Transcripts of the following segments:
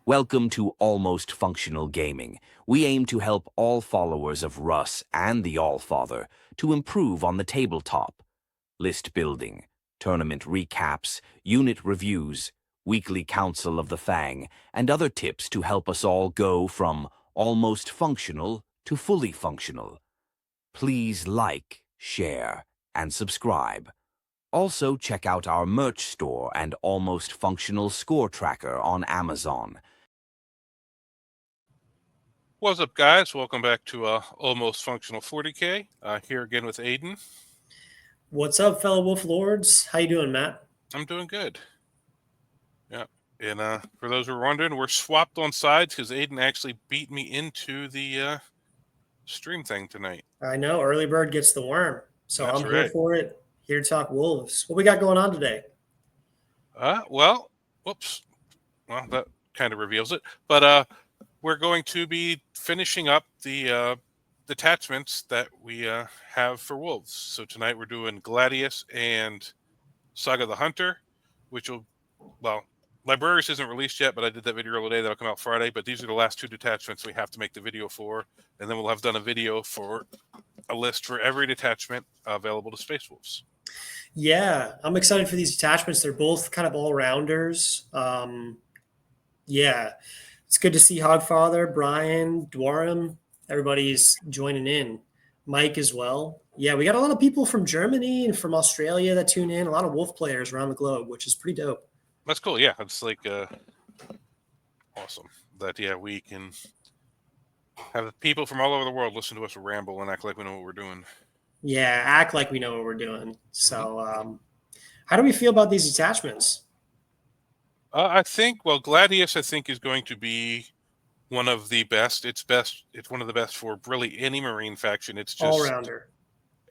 Welcome to Almost Functional Gaming. We aim to help all followers of Russ and the Allfather to improve on the tabletop. List building, tournament recaps, unit reviews, weekly council of the Fang, and other tips to help us all go from almost functional to fully functional. Please like, share, and subscribe. Also, check out our merch store and Almost Functional score tracker on Amazon. What's up, guys? Welcome back to Almost Functional 40K. Here again with Aiden. What's up, fellow Wolf Lords? How you doing, Matt? I'm doing good. Yeah, and for those who are wondering, we're swapped on sides because Aiden actually beat me into the stream thing tonight. I know, early bird gets the worm, so That's I'm right. here for it. Here to talk Wolves. What we got going on today? Well, that kind of reveals it. But we're going to be finishing up the detachments that we have for Wolves. So tonight we're doing Gladius and Saga the Hunter, which will, Librarius isn't released yet, but I did that video the other day. That'll come out Friday. But these are the last two detachments we have to make the video for. And then we'll have done a video for a list for every detachment available to Space Wolves. Yeah, I'm excited for these detachments. They're both kind of all-rounders. Yeah, it's good to see Hogfather, Brian, Dwarham. Everybody's joining in. Mike as well. Yeah, we got a lot of people from Germany and from Australia that tune in. A lot of Wolf players around the globe, which is pretty dope. That's cool. Yeah, it's like awesome that we can have people from all over the world listen to us ramble and act like we know what we're doing. Yeah, act like we know what we're doing. So, how do we feel about these detachments? I think, Gladius, I think, is going to be one of the best. It's one of the best for really any Marine faction. It's just all-rounder.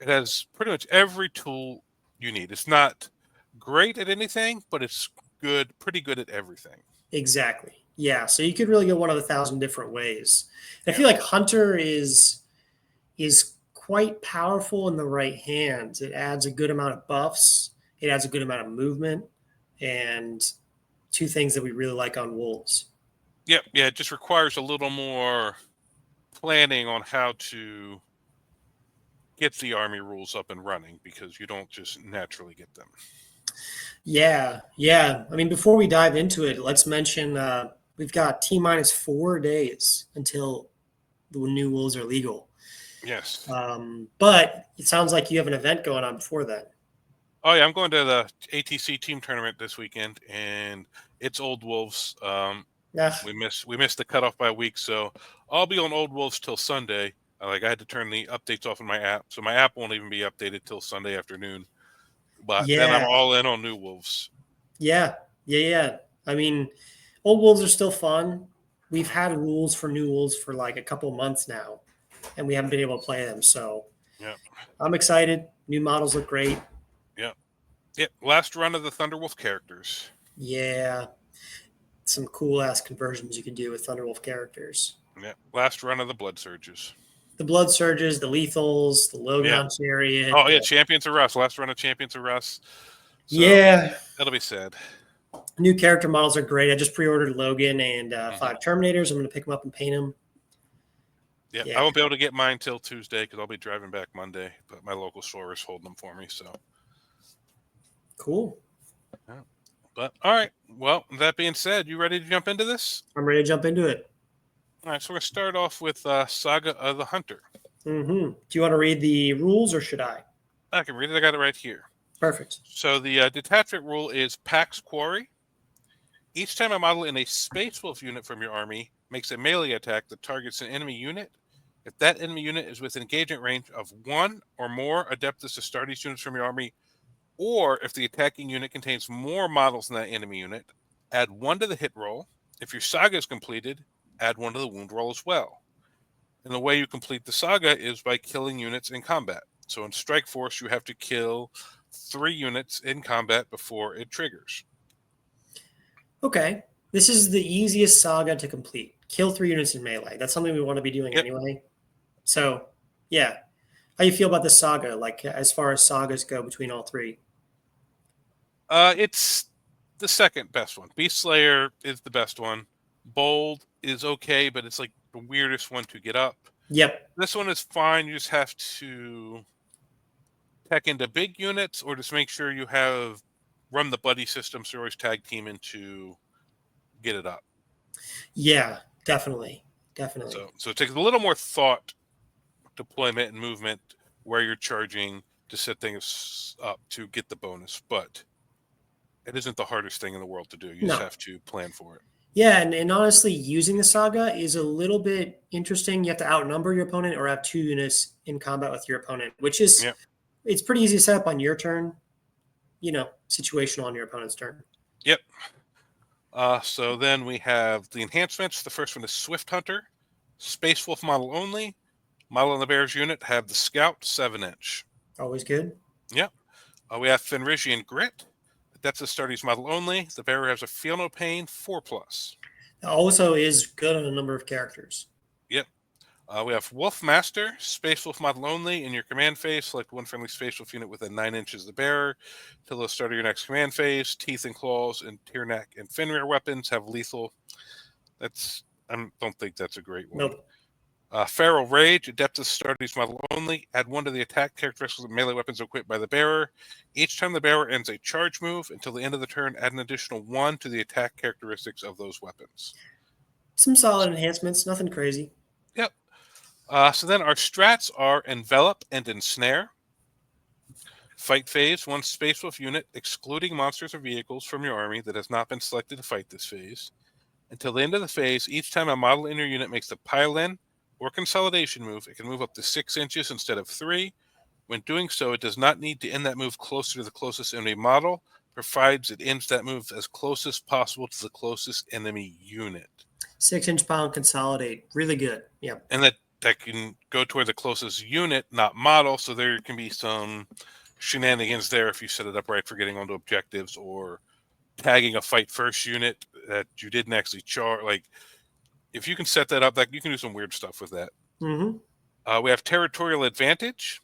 It has pretty much every tool you need. It's not great at anything, but it's pretty good at everything. Exactly. Yeah. So you could really go one of 1,000 different ways. And I feel like Hunter is quite powerful in the right hands. It adds a good amount of buffs. It adds a good amount of movement, and two things that we really like on Wolves. Yep. Yeah. It just requires a little more planning on how to get the army rules up and running, because you don't just naturally get them. Yeah. I mean, before we dive into it, let's mention we've got T-minus 4 days until the new Wolves are legal. Yes. But it sounds like you have an event going on before that. Oh, yeah. I'm going to the ATC team tournament this weekend, and it's Old Wolves. We missed the cutoff by a week, so I'll be on Old Wolves till Sunday. I had to turn the updates off on my app, so my app won't even be updated till Sunday afternoon. But then I'm all in on New Wolves. Yeah. I mean, Old Wolves are still fun. We've had rules for New Wolves for like a couple months now, and we haven't been able to play them. So I'm excited. New models look great. Yeah. Last run of the Thunderwolf characters. Yeah. Some cool-ass conversions you can do with Thunderwolf characters. Yeah. Last run of the Blood Surges. The Blood Surges, the Lethals, the Logan Chariot. Oh, yeah, Champions of Russ. Last run of Champions of Russ. So, yeah. That'll be sad. New character models are great. I just pre-ordered Logan and 5 Terminators. I'm going to pick them up and paint them. Yeah, I won't be able to get mine till Tuesday because I'll be driving back Monday, but my local store is holding them for me, so. Cool. Yeah. But, all right. Well, that being said, you ready to jump into this? I'm ready to jump into it. All right, so we're going to start off with Saga of the Hunter. Do you want to read the rules, or should I? I can read it. I got it right here. Perfect. So the detachment rule is Pax Quarry. Each time a model in a Space Wolf unit from your army makes a melee attack that targets an enemy unit, if that enemy unit is within engagement range of 1 or more Adeptus Astartes units from your army, or if the attacking unit contains more models than that enemy unit, add 1 to the hit roll. If your saga is completed, add 1 to the wound roll as well. And the way you complete the saga is by killing units in combat. So in Strike Force, you have to kill 3 units in combat before it triggers. Okay. This is the easiest saga to complete. Kill 3 units in melee. That's something we want to be doing anyway. So, yeah. How do you feel about this saga, like as far as sagas go between all 3? It's the second best one. Beast Slayer is the best one. Bold is okay, but it's like the weirdest one to get up. Yep. This one is fine. You just have to tech into big units, or just make sure you have run the buddy system, so you're always tag teaming to get it up. Yeah, definitely. So it takes a little more thought, deployment, and movement where you're charging to set things up to get the bonus, but it isn't the hardest thing in the world to do. You just have to plan for it. Yeah, and honestly, using the Saga is a little bit interesting. You have to outnumber your opponent or have 2 units in combat with your opponent, which is it's pretty easy to set up on your turn, situational on your opponent's turn. Yep. So then we have the enhancements. The first one is Swift Hunter, Space Wolf model only. Model in the Bears unit have the Scout 7-inch. Always good. Yep. We have Fenrisian Grit. That's the Astartes model only. The bearer has a Feel No Pain 4+. Also is good on a number of characters. Yep. We have Wolf Master, Space Wolf model only. In your command phase, select one friendly Space Wolf unit within 9 inches of the bearer. Till the start of your next command phase, Teeth and Claws and Tyrnak and Fenrir weapons have lethal. I don't think that's a great one. Nope. Feral Rage, Adeptus Astartes model only. Add 1 to the attack characteristics of melee weapons equipped by the bearer. Each time the bearer ends a charge move, until the end of the turn, add an additional 1 to the attack characteristics of those weapons. Some solid enhancements, nothing crazy. Yep. So then our strats are Envelop and Ensnare. Fight phase, 1 Space Wolf unit, excluding monsters or vehicles from your army that has not been selected to fight this phase. Until the end of the phase, each time a model in your unit makes a pile-in or consolidation move, it can move up to 6 inches instead of 3. When doing so, it does not need to end that move closer to the closest enemy model, provides it ends that move as close as possible to the closest enemy unit. 6-inch pile and consolidate. Really good. Yeah. And that can go toward the closest unit, not model, so there can be some shenanigans there if you set it up right for getting onto objectives or tagging a fight first unit that you didn't actually charge. Like, if you can set that up, you can do some weird stuff with that. Mm-hmm. We have Territorial Advantage.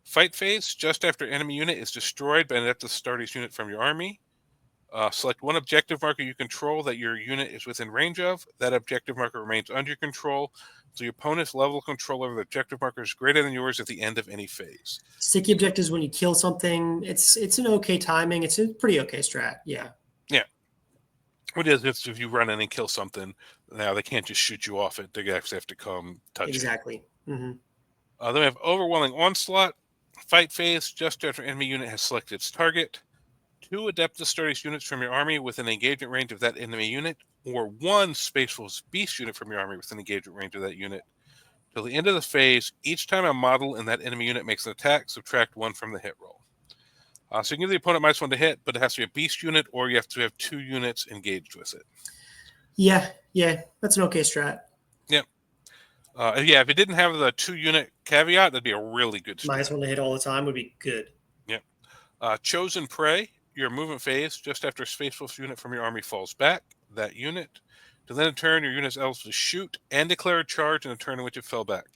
Fight phase, just after enemy unit is destroyed by an Adeptus Astartes unit from your army. Select 1 objective marker you control that your unit is within range of. That objective marker remains under your control, so your opponent's level of control over the objective marker is greater than yours at the end of any phase. Sticky objectives when you kill something. It's an okay timing. It's a pretty okay strat. Yeah. Yeah. What it is, if you run in and kill something, now they can't just shoot you off it. They actually have to come touch it. Exactly. Mm-hmm. Then we have Overwhelming Onslaught. Fight phase, just after enemy unit has selected its target. 2 Adeptus Astartes units from your army within engagement range of that enemy unit, or 1 Space Wolf's Beast unit from your army within engagement range of that unit. Till the end of the phase, each time a model in that enemy unit makes an attack, subtract 1 from the hit roll. So you can give the opponent -1 to hit, but it has to be a beast unit, or you have to have 2 units engaged with it. Yeah, that's an okay strat. Yep. If it didn't have the 2-unit caveat, that'd be a really good strat. -1 to hit all the time would be good. Yep. Chosen Prey, your movement phase, just after a Space Wolf unit from your army falls back, that unit. To then in turn, your unit is eligible to shoot and declare a charge in a turn in which it fell back.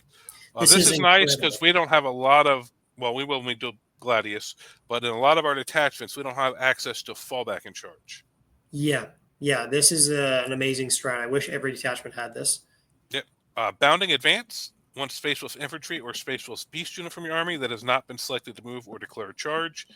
This is nice because we don't have a lot of, well, we will when we do Gladius, but in a lot of our detachments, we don't have access to fallback and charge. Yeah, this is an amazing strat. I wish every detachment had this. Yep. Bounding Advance, 1 Space Wolf Infantry or Space Wolf's Beast unit from your army that has not been selected to move or declare a charge.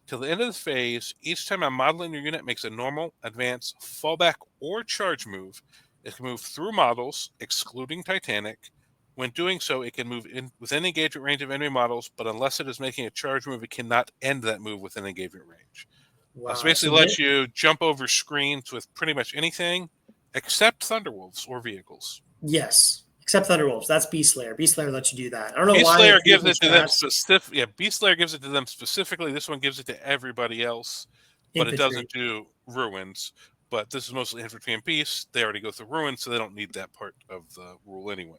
Till the end of the phase, each time a model in your unit makes a normal, advance, fallback, or charge move, it can move through models, excluding Titanic. When doing so, it can move within engagement range of enemy models, but unless it is making a charge move, it cannot end that move within engagement range. Wow. So basically lets you jump over screens with pretty much anything except Thunderwolves or vehicles. Yes, except Thunderwolves. That's Beast Slayer. Beast Slayer lets you do that. I don't know Beast why. Slayer gives it to them specifically. Yeah, Beast Slayer gives it to them specifically. This one gives it to everybody else, but it doesn't do ruins. But this is mostly infantry and beasts. They already go through ruins, so they don't need that part of the rule anyway.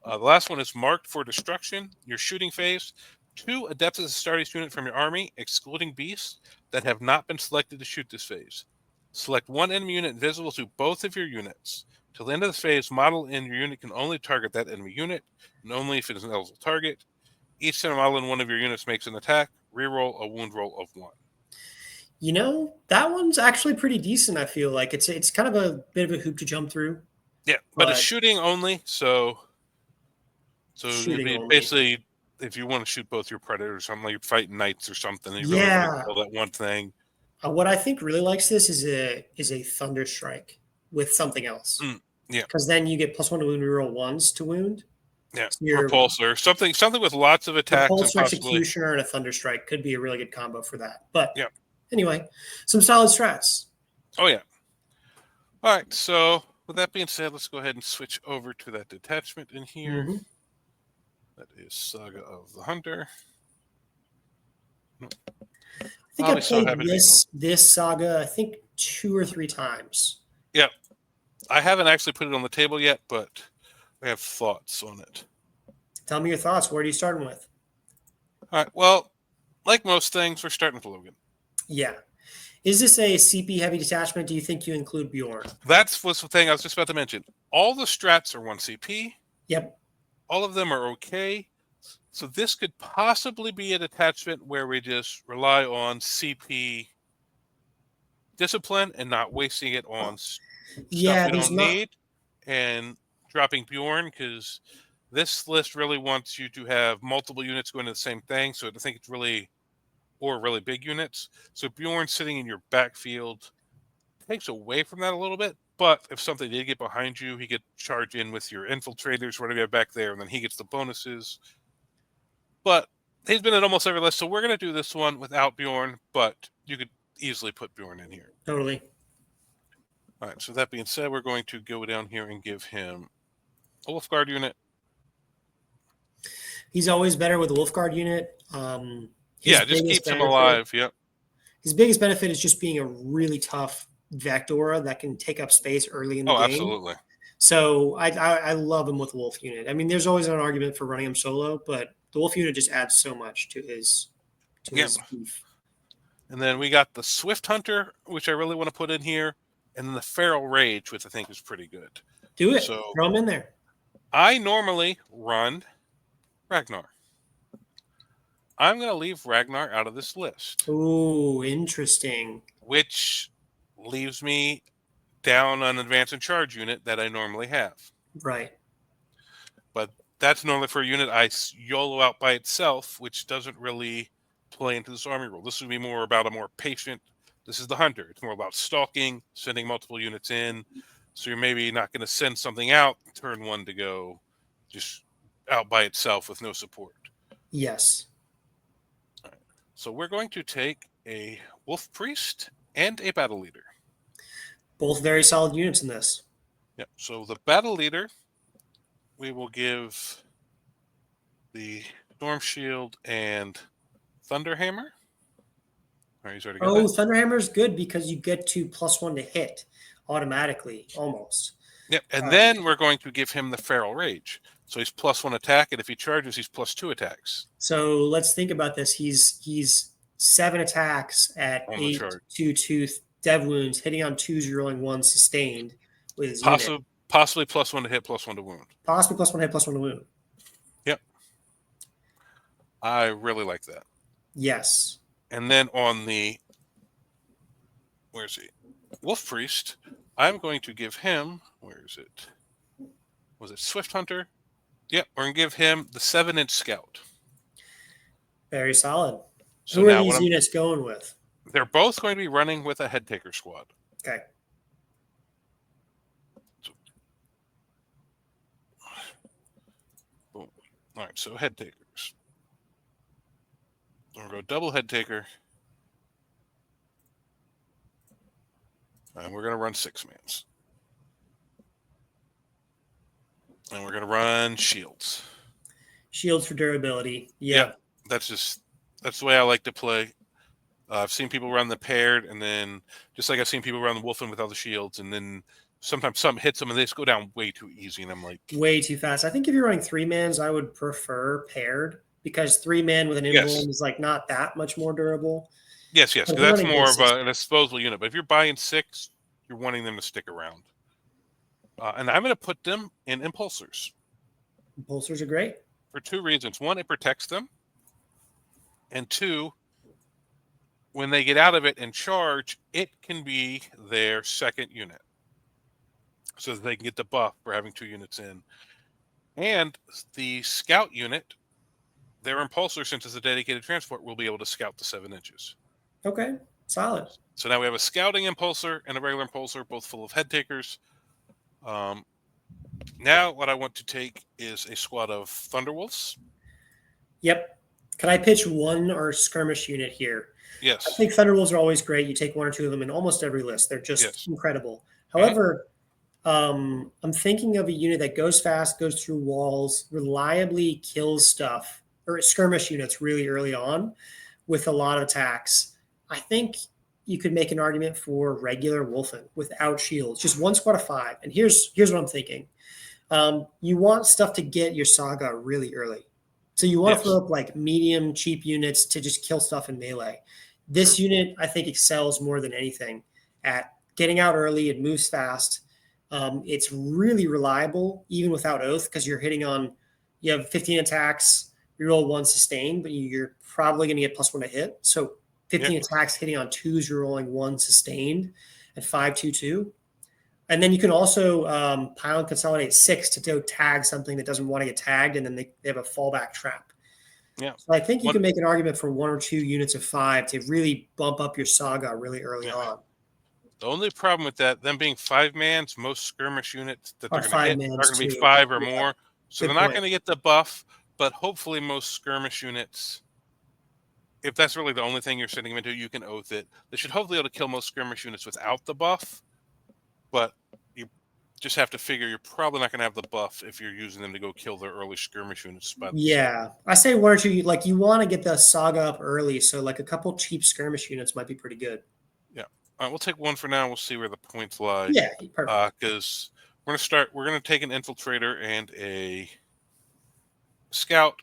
The last one is Marked for Destruction. Your shooting phase. 2 Adeptus Astartes unit from your army, excluding beasts, that have not been selected to shoot this phase. Select 1 enemy unit visible to both of your units. Till the end of the phase, model in your unit can only target that enemy unit, and only if it is an eligible target. Each time a model in one of your units makes an attack, reroll a wound roll of 1. You know, that one's actually pretty decent. I feel like it's kind of a bit of a hoop to jump through. Yeah, but it's shooting only, so it'd shooting be only. basically if you want to shoot both your predators or something, like you're fighting knights or something, you really want to kill that one thing. What I think really likes this is a thunder strike with something else. Yeah, because then you get +1 to wound, reroll ones to wound. Yeah, so repulsor, something with lots of attacks and repulsor, possibly executioner, and a thunder strike could be a really good combo for that. But yeah. Anyway, some solid strats. Oh yeah. All right. So with that being said, let's go ahead and switch over to that detachment in here. Mm-hmm. That is Saga of the Hunter. I think I played this Saga, I think 2 or 3 times. Yeah. I haven't actually put it on the table yet, but I have thoughts on it. Tell me your thoughts. What are you starting with? All right. Well, like most things, we're starting with Logan. Yeah. Is this a CP heavy detachment? Do you think you include Bjorn? That's what's the thing I was just about to mention. All the strats are 1 CP. Yep. All of them are okay. So this could possibly be a detachment where we just rely on CP discipline and not wasting it on stuff we don't need and dropping Bjorn, because this list really wants you to have multiple units going to the same thing. So I think it's really big units. So Bjorn sitting in your backfield takes away from that a little bit. But if something did get behind you, he could charge in with your infiltrators, whatever you have back there, and then he gets the bonuses. But he's been in almost every list, so we're going to do this one without Bjorn, but you could easily put Bjorn in here. Totally. All right, so that being said, we're going to go down here and give him a Wolfguard unit. He's always better with a Wolfguard unit. Yeah, just keeps him alive. Yep. His biggest benefit is just being a really tough Vectora that can take up space early in the game. Absolutely. So I love him with the Wolf unit. I mean, there's always an argument for running him solo, but the Wolf unit just adds so much to his beef. And then we got the Swift Hunter, which I really want to put in here, and then the Feral Rage, which I think is pretty good. Do it. So, throw him in there. I normally run Ragnar. I'm going to leave Ragnar out of this list. Ooh, interesting. Which leaves me down an advance and charge unit that I normally have. Right. But that's normally for a unit I YOLO out by itself, which doesn't really play into this army rule. This would be more about a more patient. This is the Hunter. It's more about stalking, sending multiple units in. So you're maybe not going to send something out turn 1 to go just out by itself with no support. Yes. All right. So we're going to take a Wolf Priest and a Battle Leader. Both very solid units in this. Yep. So the Battle Leader, we will give the Storm Shield and Thunderhammer. All right, he's already got that. Thunderhammer is good because you get to +1 to hit automatically, almost. Yep. And then we're going to give him the Feral Rage. So he's +1 attack, and if he charges, he's +2 attacks. So let's think about this. He's 7 attacks at 8, 2 tooth dev wounds, hitting on 2s, rolling 1 sustained with his unit. Possibly +1 to hit, +1 to wound. Possibly +1 to hit, +1 to wound. Yep. I really like that. Yes. And then on the where's he? Wolf Priest, I'm going to give him, where is it? Was it Swift Hunter? Yep, we're going to give him the 7-inch Scout. Very solid. So who are these units going with? They're both going to be running with a Headtaker squad. Okay. Boom. All right, so Headtakers. We're going to go double Headtaker. And we're going to run 6-mans. And we're going to run shields. Shields for durability. Yeah. That's the way I like to play. I've seen people run the paired, and then just like I've seen people run the Wolfen with all the shields, and then sometimes something hits them and they just go down way too easy, and I'm like, way too fast. I think if you're running 3-mans, I would prefer paired because 3-man with an emblem is like not that much more durable. Yes, because that's more of a disposable unit. But if you're buying 6, you're wanting them to stick around. And I'm going to put them in Impulsors. Impulsors are great. For 2 reasons. 1, it protects them. And 2, when they get out of it and charge, it can be their second unit, so that they can get the buff for having 2 units in. And the scout unit, their impulsor, since it's a dedicated transport, will be able to scout the 7 inches. Okay, solid. So now we have a scouting impulsor and a regular impulsor, both full of head takers. Now what I want to take is a squad of Thunderwolves. Yep. Can I pitch one or skirmish unit here? Yes. I think Thunderwolves are always great. You take 1 or 2 of them in almost every list. They're just incredible. However, I'm thinking of a unit that goes fast, goes through walls, reliably kills stuff, or skirmish units really early on with a lot of attacks. I think you could make an argument for regular Wolfen without shields, just 1 squad of 5. And here's what I'm thinking. You want stuff to get your Saga really early. So you want to throw up like medium, cheap units to just kill stuff in melee. This unit, I think, excels more than anything at getting out early. It moves fast. It's really reliable, even without Oath, because you're hitting on, you have 15 attacks, you roll 1 sustained, but you're probably going to get +1 to hit. So 15 attacks hitting on 2s, you're rolling 1 sustained at 5-2-2. And then you can also pile and consolidate 6 to go tag something that doesn't want to get tagged, and then they have a fallback trap. Yeah. So I think you can make an argument for 1 or 2 units of 5 to really bump up your Saga really early on. The only problem with that, them being 5-mans, most skirmish units that they're going to get are going to be 5 5 or more. So Good they're not point. going to get the buff, but hopefully most skirmish units, if that's really the only thing you're sending them into, you can Oath it. They should hopefully be able to kill most skirmish units without the buff, but you just have to figure you're probably not going to have the buff if you're using them to go kill their early skirmish units. Yeah. I say 1 or 2, like you want to get the Saga up early, so like a couple cheap skirmish units might be pretty good. Yeah. All right, we'll take 1 for now. We'll see where the points lie. Yeah, perfect. Because we're going to take an Infiltrator and a Scout,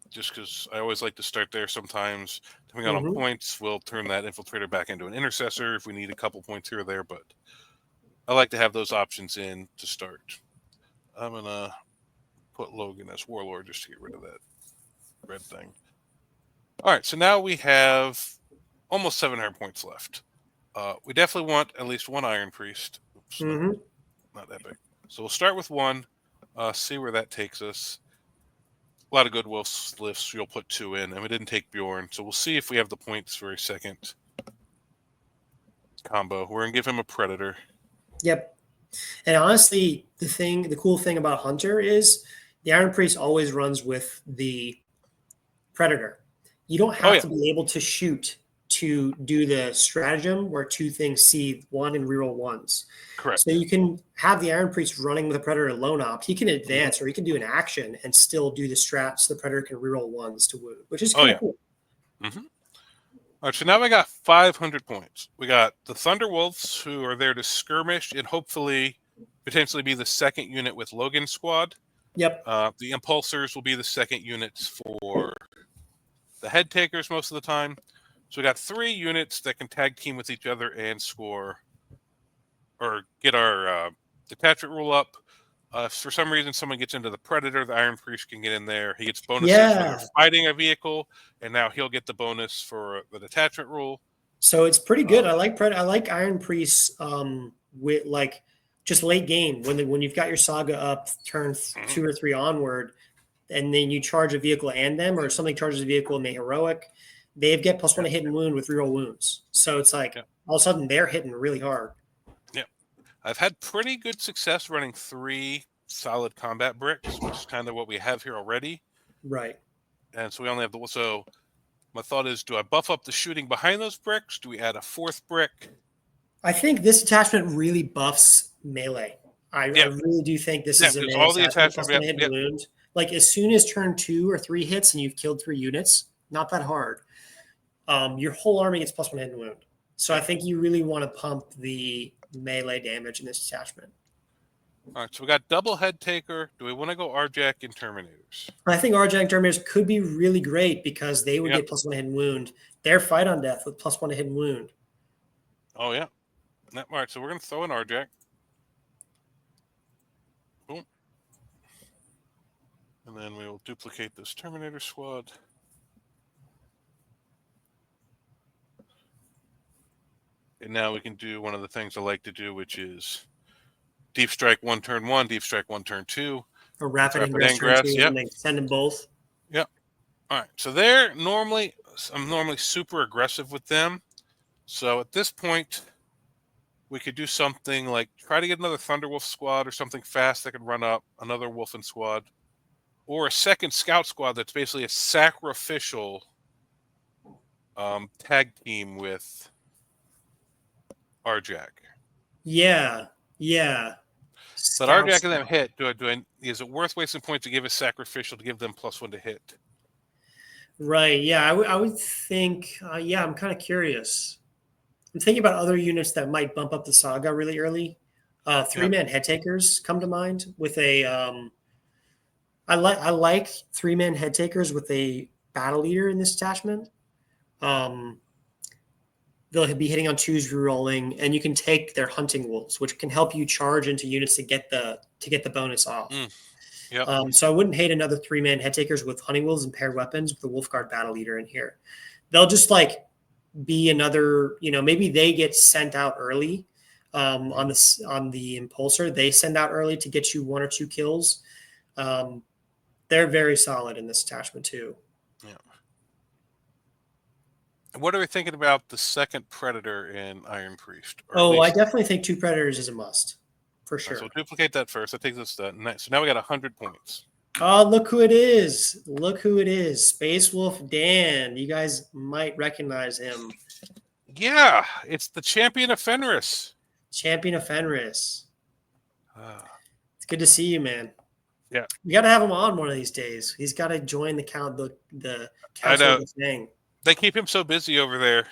just because I always like to start there. Sometimes, depending on points, we'll turn that Infiltrator back into an Intercessor if we need a couple points here or there, but I like to have those options in to start. I'm going to put Logan as Warlord just to get rid of that red thing. All right, so now we have almost 700 points left. We definitely want at least 1 Iron Priest. Oops, not that big. So we'll start with 1, see where that takes us. A lot of good wolf lifts. You'll put 2 in, and we didn't take Bjorn, so we'll see if we have the points for a second combo. We're going to give him a Predator. Yep. And honestly, the cool thing about Hunter is the Iron Priest always runs with the Predator. You don't have to be able to shoot to do the stratagem where 2 things see 1 and reroll 1s. Correct. So you can have the Iron Priest running with a Predator lone opt. He can advance or he can do an action and still do the strat so the Predator can reroll 1s to wound, which is kind of cool. All right, so now we got 500 points. We got the Thunderwolves, who are there to skirmish and hopefully potentially be the second unit with Logan's squad. Yep. The Impulsors will be the second units for the head takers most of the time. So we got 3 units that can tag team with each other and score or get our detachment rule up. If for some reason someone gets into the Predator, the Iron Priest can get in there. He gets bonuses when they're fighting a vehicle, and now he'll get the bonus for the detachment rule. So it's pretty good. I like Iron Priests with like just late game when you've got your Saga up turn 2 or 3 onward, and then you charge a vehicle and them, or something charges a vehicle and they heroic. They get +1 to hit and wound with reroll wounds. So it's like all of a sudden they're hitting really hard. Yeah. I've had pretty good success running 3 solid combat bricks, which is kind of what we have here already. Right. And so we only have so my thought is, do I buff up the shooting behind those bricks? Do we add a 4th brick? I think this attachment really buffs melee. I really do think this is a melee all the attachments wound. Like as soon as turn 2 or 3 hits and you've killed 3 units, not that hard. Your whole army gets +1 hit and wound. So I think you really want to pump the melee damage in this attachment. All right, so we got double head taker. Do we want to go Arjac and Terminators? I think Arjac and Terminators could be really great because they would get +1 hit and wound. They're fight on death with +1 hit and wound. Oh, yeah. All right, so we're going to throw in Arjac. Boom. And then we will duplicate this Terminator squad. And now we can do one of the things I like to do, which is deep strike 1 turn 1, deep strike 1 turn 2. A rapid ingress turn 2, Yep. and then send them both. Yep. All right. So I'm normally super aggressive with them. So at this point, we could do something like try to get another Thunderwolf squad or something fast that can run up, another Wolfen squad, or a second scout squad that's basically a sacrificial tag team with Arjac. Yeah. But Arjac and them hit. Is it worth wasting points to give a sacrificial to give them +1 to hit? Right. Yeah. I would think. I'm kind of curious. I'm thinking about other units that might bump up the Saga really early. 3-man head takers come to mind with a. I like 3-man head takers with a battle leader in this attachment. They'll be hitting on 2s, re-rolling, and you can take their hunting wolves, which can help you charge into units to get the bonus off. So I wouldn't hate another 3-man head takers with hunting wolves and paired weapons with the Wolfguard battle leader in here. They'll just be another, maybe they get sent out early on the Impulsor. They send out early to get you 1 or 2 kills. They're very solid in this attachment too. Yeah. What are we thinking about the second Predator in Iron Priest? I definitely think 2 Predators is a must, for sure. So we'll duplicate that first. That takes us to so now we got 100 points. Oh, look who it is. Space Wolf Dan. You guys might recognize him. Yeah, it's the champion of Fenris. It's good to see you, man. Yeah. We got to have him on one of these days. He's got to join the council of the thing. They keep him so busy over there,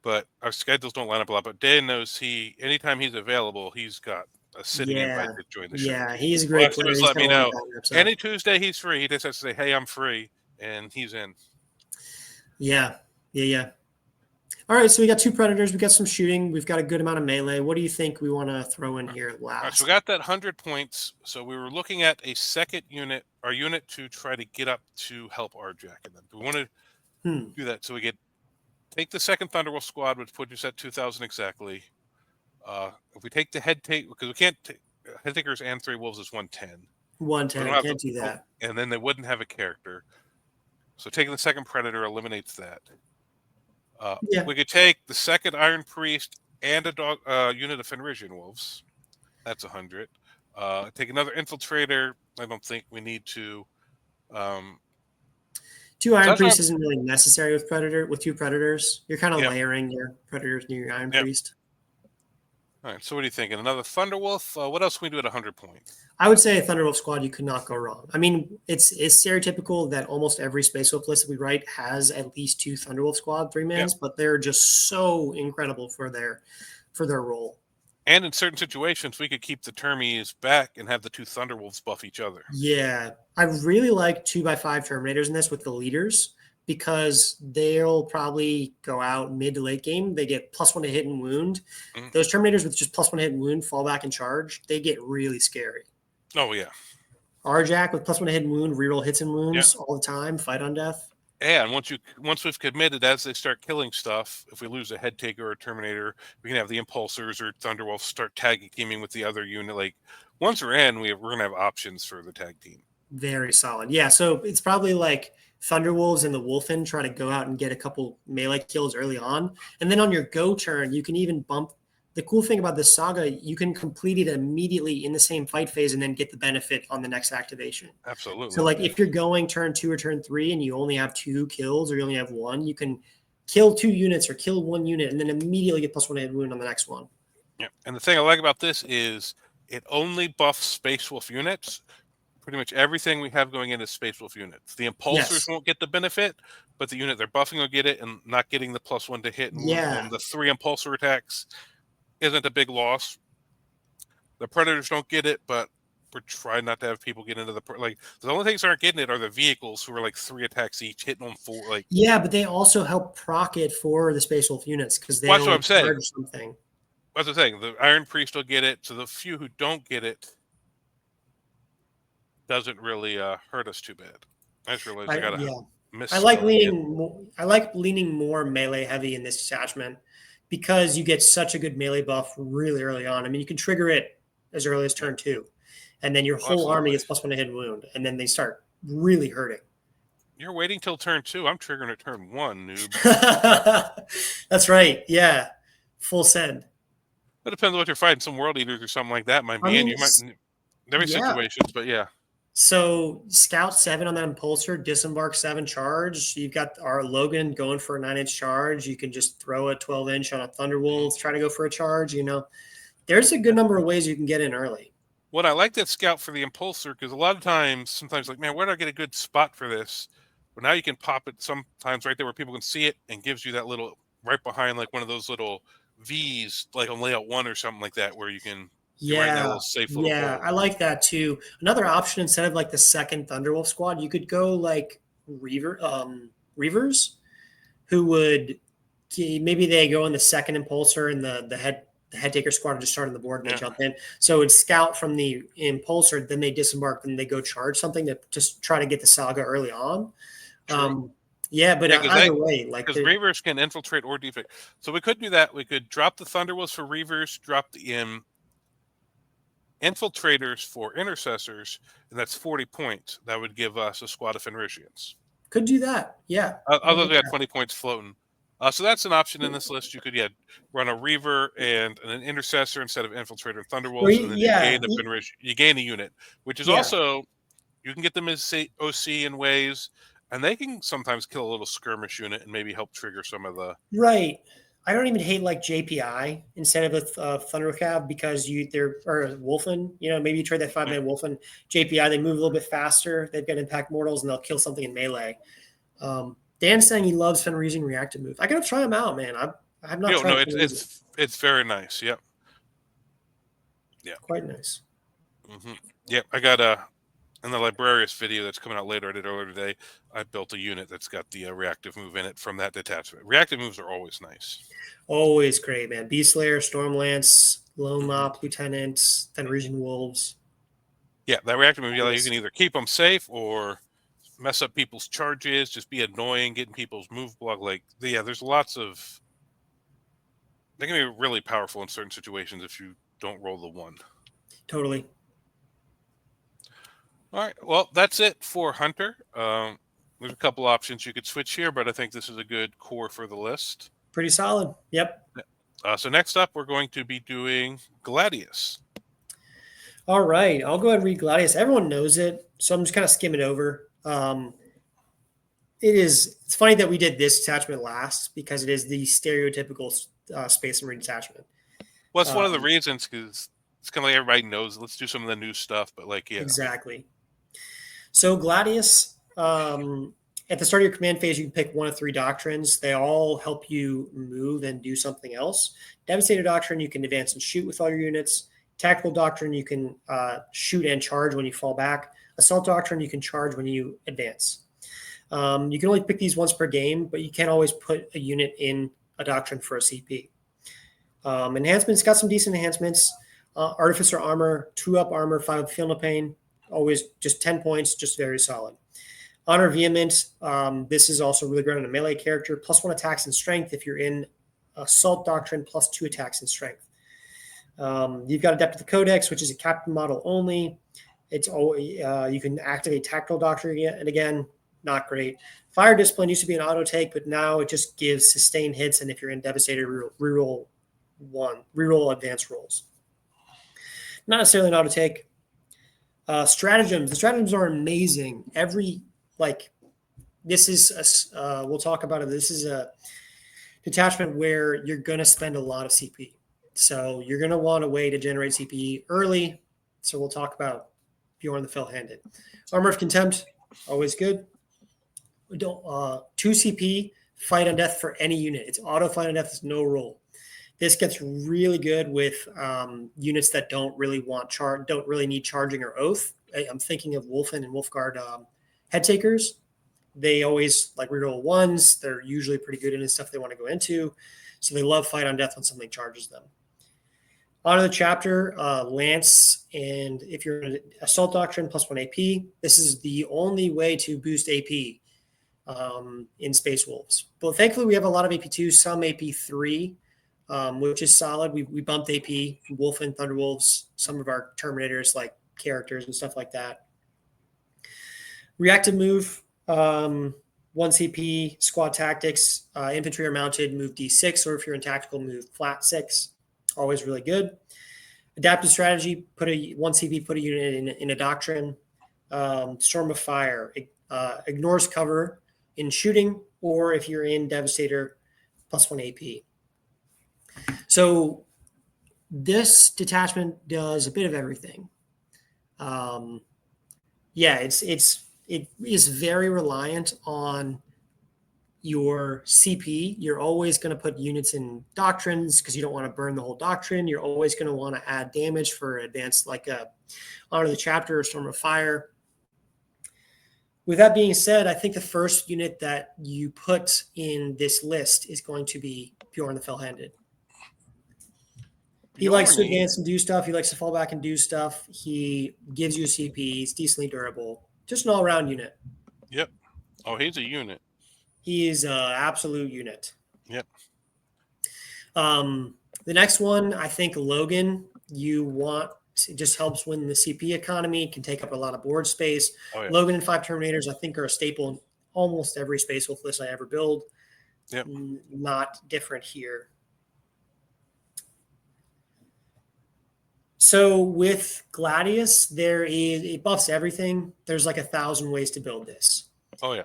but our schedules don't line up a lot. But Dan knows anytime he's available, he's got a sitting invite to join the show. Yeah, he's a great player. Just let me know. Any Tuesday he's free. He just has to say, "Hey, I'm free," and he's in. Yeah. All right, so we got 2 Predators. We got some shooting. We've got a good amount of melee. What do you think we want to throw in here last? All right, so we got that 100 points. So we were looking at a second unit, our unit to try to get up to help Arjac. And then we want to do that. So we take the second Thunderwolf squad, which puts us at 2,000 exactly. If we take the head take, because we can't take head takers and 3 wolves is 110. 110, can't do that. And then they wouldn't have a character. So taking the second Predator eliminates that. We could take the second Iron Priest and a unit of Fenrisian wolves. That's 100. Take another Infiltrator. I don't think we need to. 2 Iron Priests isn't really necessary with 2 Predators. You're kind of layering your Predators near your Iron Priest. All right, so what are you thinking? Another Thunderwolf? What else can we do at 100 points? I would say a Thunderwolf squad, you could not go wrong. I mean, it's stereotypical that almost every Space Wolf list that we write has at least 2 Thunderwolf squad 3-mans, but they're just so incredible for their role. And in certain situations, we could keep the Termies back and have the 2 Thunderwolves buff each other. Yeah, I really like 2x5 Terminators in this with the leaders, because they'll probably go out mid to late game. They get +1 to hit and wound. Those Terminators with just +1 to hit and wound, fall back and charge, they get really scary. Oh, yeah. Arjac with +1 to hit and wound, reroll hits and wounds all the time, fight on death. Yeah, and once we've committed, as they start killing stuff, if we lose a head taker or a Terminator, we can have the Impulsors or Thunderwolves start tagging teaming with the other unit. Like, once we're in, we're going to have options for the tag team. Very solid. Yeah, so it's probably like Thunderwolves and the Wolfen try to go out and get a couple melee kills early on. And then on your go turn, you can even bump. The cool thing about this Saga, you can complete it immediately in the same fight phase and then get the benefit on the next activation. Absolutely. So like if you're going turn 2 or turn 3 and you only have 2 kills or you only have 1, you can kill 2 units or kill 1 unit and then immediately get +1 hit wound on the next one. Yeah, and the thing I like about this is it only buffs Space Wolf units. Pretty much everything we have going in is Space Wolf units. The Impulsors won't get the benefit, but the unit they're buffing will get it, and not getting the +1 to hit and the 3 Impulsor attacks isn't a big loss. The Predators don't get it, but we're trying not to have people get into the the only things that aren't getting it are the vehicles who are like 3 attacks each, hitting on 4. But they also help proc it for the Space Wolf units because they that's what I'm saying. Something. That's what I'm saying. The Iron Priest will get it, so the few who don't get it doesn't really hurt us too bad. I just realized I gotta miss. I like leaning more melee heavy in this attachment because you get such a good melee buff really early on. I mean, you can trigger it as early as turn 2, and then your whole army gets +1 to hit and wound, and then they start really hurting. You're waiting till turn 2. I'm triggering at turn 1, noob. That's right. Yeah. Full send. It depends on what you're fighting. Some World Eaters or something like that might be in. You might. There are situations, but yeah. So Scout 7 on that Impulsor, Disembark 7 charge. You've got our Logan going for a 9-inch charge. You can just throw a 12-inch on a Thunderwolves, try to go for a charge. There's a good number of ways you can get in early. What I like that Scout for the Impulsor, because a lot of times, sometimes like, man, where do I get a good spot for this? But now you can pop it sometimes right there where people can see it, and gives you that little right behind like one of those little V's, like on layout 1 or something like that, where you can right in that little safe little hole. I like that too. Another option, instead of like the second Thunderwolf squad, you could go like Reavers, who would maybe they go in the second Impulsor, and the head taker squad would just start on the board and they jump in. So it's Scout from the Impulsor, then they disembark, then they go charge something to just try to get the Saga early on. Either way, like because Reavers can infiltrate or defect. So we could do that. We could drop the Thunderwolves for Reavers, drop the Infiltrators for Intercessors, and that's 40 points. That would give us a squad of Fenrisians. Could do that, yeah. Although we got 20 points floating. So that's an option in this list. You could run a Reaver and an Intercessor instead of Infiltrator and Thunderwolves, and then you gain a unit, which is also, you can get them as OC in ways, and they can sometimes kill a little skirmish unit and maybe help trigger some of the... Right. I don't even hate like JPI instead of a Thundercab, because they're Wolfen. Maybe you trade that 5-man Wolfen. JPI, they move a little bit faster. They've got impact mortals, and they'll kill something in melee. Dan's saying he loves Fenrisian reactive move. I gotta try them out, man. I've not tried. No, it's very nice. Yep. Yeah. Quite nice. Mm-hmm. Yep. I got in the Librarius video that's coming out later, I did earlier today, I built a unit that's got the reactive move in it from that detachment. Reactive moves are always nice. Always great, man. Beastslayer, Stormlance, Lone Mop, Lieutenant, Fenrisian Wolves. Yeah, that reactive move, you can either keep them safe or mess up people's charges, just be annoying, getting people's move block. There's lots of... They can be really powerful in certain situations if you don't roll the 1. Totally. All right, well, that's it for Hunter. There's a couple options you could switch here, but I think this is a good core for the list. Pretty solid. Yep. So next up, we're going to be doing Gladius. All right, I'll go ahead and read Gladius. Everyone knows it, so I'm just kind of skimming over. It's funny that we did this detachment last, because it is the stereotypical Space Marine detachment. Well, it's one of the reasons, because it's kind of like everybody knows, let's do some of the new stuff, but Exactly. So Gladius, at the start of your command phase, you can pick one of 3 doctrines. They all help you move and do something else. Devastator Doctrine, you can advance and shoot with all your units. Tactical Doctrine, you can shoot and charge when you fall back. Assault Doctrine, you can charge when you advance. You can only pick these once per game, but you can always put a unit in a doctrine for a CP. Enhancements, got some decent enhancements. Artificer Armor, 2-up armor, 5-up Feel No Pain. Always just 10 points, just very solid. Honor Vehement, this is also really great on a melee character. +1 attacks and strength if you're in Assault Doctrine, +2 attacks and strength. You've got Adept of the Codex, which is a captain model only. It's you can activate Tactical Doctrine and again, not great. Fire Discipline used to be an auto take, but now it just gives sustained hits, and if you're in Devastator, reroll advanced rolls. Not necessarily an auto take. Stratagems. The stratagems are amazing. This is we'll talk about it. This is a detachment where you're going to spend a lot of CP. So you're going to want a way to generate CP early. So we'll talk about Bjorn the Fell-Handed. Armor of Contempt, always good. 2 CP, fight on death for any unit. It's auto fight on death, it's no roll. This gets really good with units that don't really need charging or oath. I'm thinking of Wolfen and Wolfguard head takers. They always reroll 1s. They're usually pretty good in stuff they want to go into. So they love fight on death when something charges them. On to the chapter, Lance, and if you're in Assault Doctrine, +1 AP. This is the only way to boost AP in Space Wolves. But thankfully, we have a lot of AP2, some AP3. which is solid. We bumped AP, Wolf and Thunderwolves, some of our Terminators like characters and stuff like that. Reactive move, 1 CP, squad tactics, infantry are mounted, move D6, or if you're in tactical, move flat 6. Always really good. Adaptive strategy, put a 1 CP, put a unit in a doctrine. Storm of Fire, ignores cover in shooting, or if you're in Devastator, +1 AP. So this detachment does a bit of everything. It is very reliant on your CP. You're always going to put units in doctrines because you don't want to burn the whole doctrine. You're always going to want to add damage for advanced, like a Honor the Chapter or Storm of Fire. With that being said, I think the first unit that you put in this list is going to be Bjorn the Fell-Handed. He likes to advance and do stuff. He likes to fall back and do stuff. He gives you a CP. He's decently durable. Just an all-around unit. Yep. Oh, he's a unit. He is an absolute unit. Yep. The next one, I think Logan, it just helps win the CP economy, can take up a lot of board space. Oh, yeah. Logan and 5 Terminators, I think, are a staple in almost every Space Wolf list I ever build. Yep. Not different here. So with Gladius, it buffs everything. There's like 1,000 ways to build this. Oh, yeah.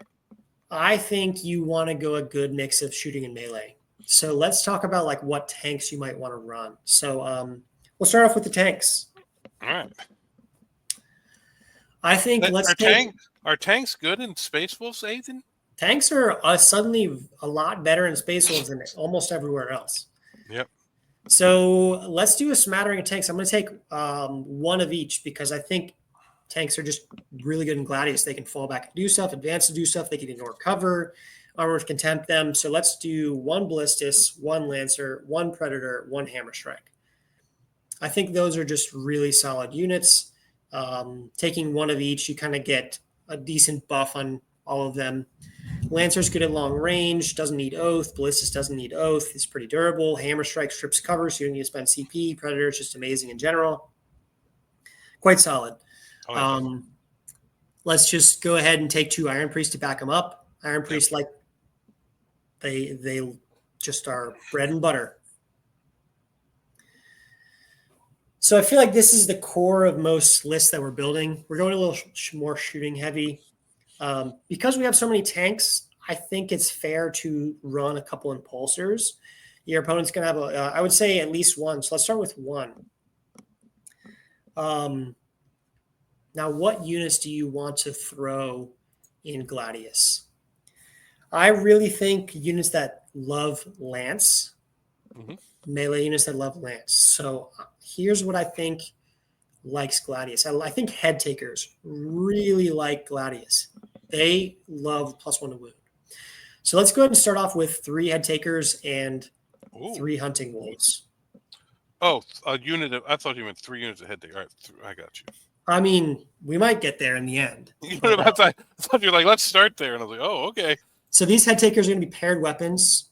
I think you want to go a good mix of shooting and melee. So let's talk about like what tanks you might want to run. So we'll start off with the tanks. All right. I think are tanks good in Space Wolves, Ethan? Tanks are suddenly a lot better in Space Wolves than almost everywhere else. Yep. So let's do a smattering of tanks. I'm going to take one of each because I think tanks are just really good in Gladius. They can fall back and do stuff, advance to do stuff. They can ignore cover. Armor can tempt them. So let's do 1 Ballistus, 1 Lancer, 1 Predator, 1 Hammer Strike. I think those are just really solid units. Taking one of each, you kind of get a decent buff on all of them. Lancer's good at long range, doesn't need Oath. Ballistus doesn't need Oath. It's pretty durable. Hammer Strike strips cover, so you don't need to spend CP. Predator is just amazing in general. Quite solid. Oh, yeah. Let's just go ahead and take 2 Iron Priests to back them up. Iron Priests, like, they just are bread and butter. So I feel like this is the core of most lists that we're building. We're going a little more shooting heavy. Because we have so many tanks, I think it's fair to run a couple impulsors. Your opponent's going to have, I would say, at least 1. So let's start with 1. Now, what units do you want to throw in Gladius? I really think units that love Lance, melee units that love Lance. So here's what I think likes Gladius. I think head takers really like Gladius. They love +1 to wound. So let's go ahead and start off with 3 head takers and 3 hunting wolves. Oh, a unit of, I thought you meant 3 units of head taker. All right, I got you. I mean, we might get there in the end. I thought you were like, let's start there. And I was like, oh, okay. So these head takers are going to be paired weapons.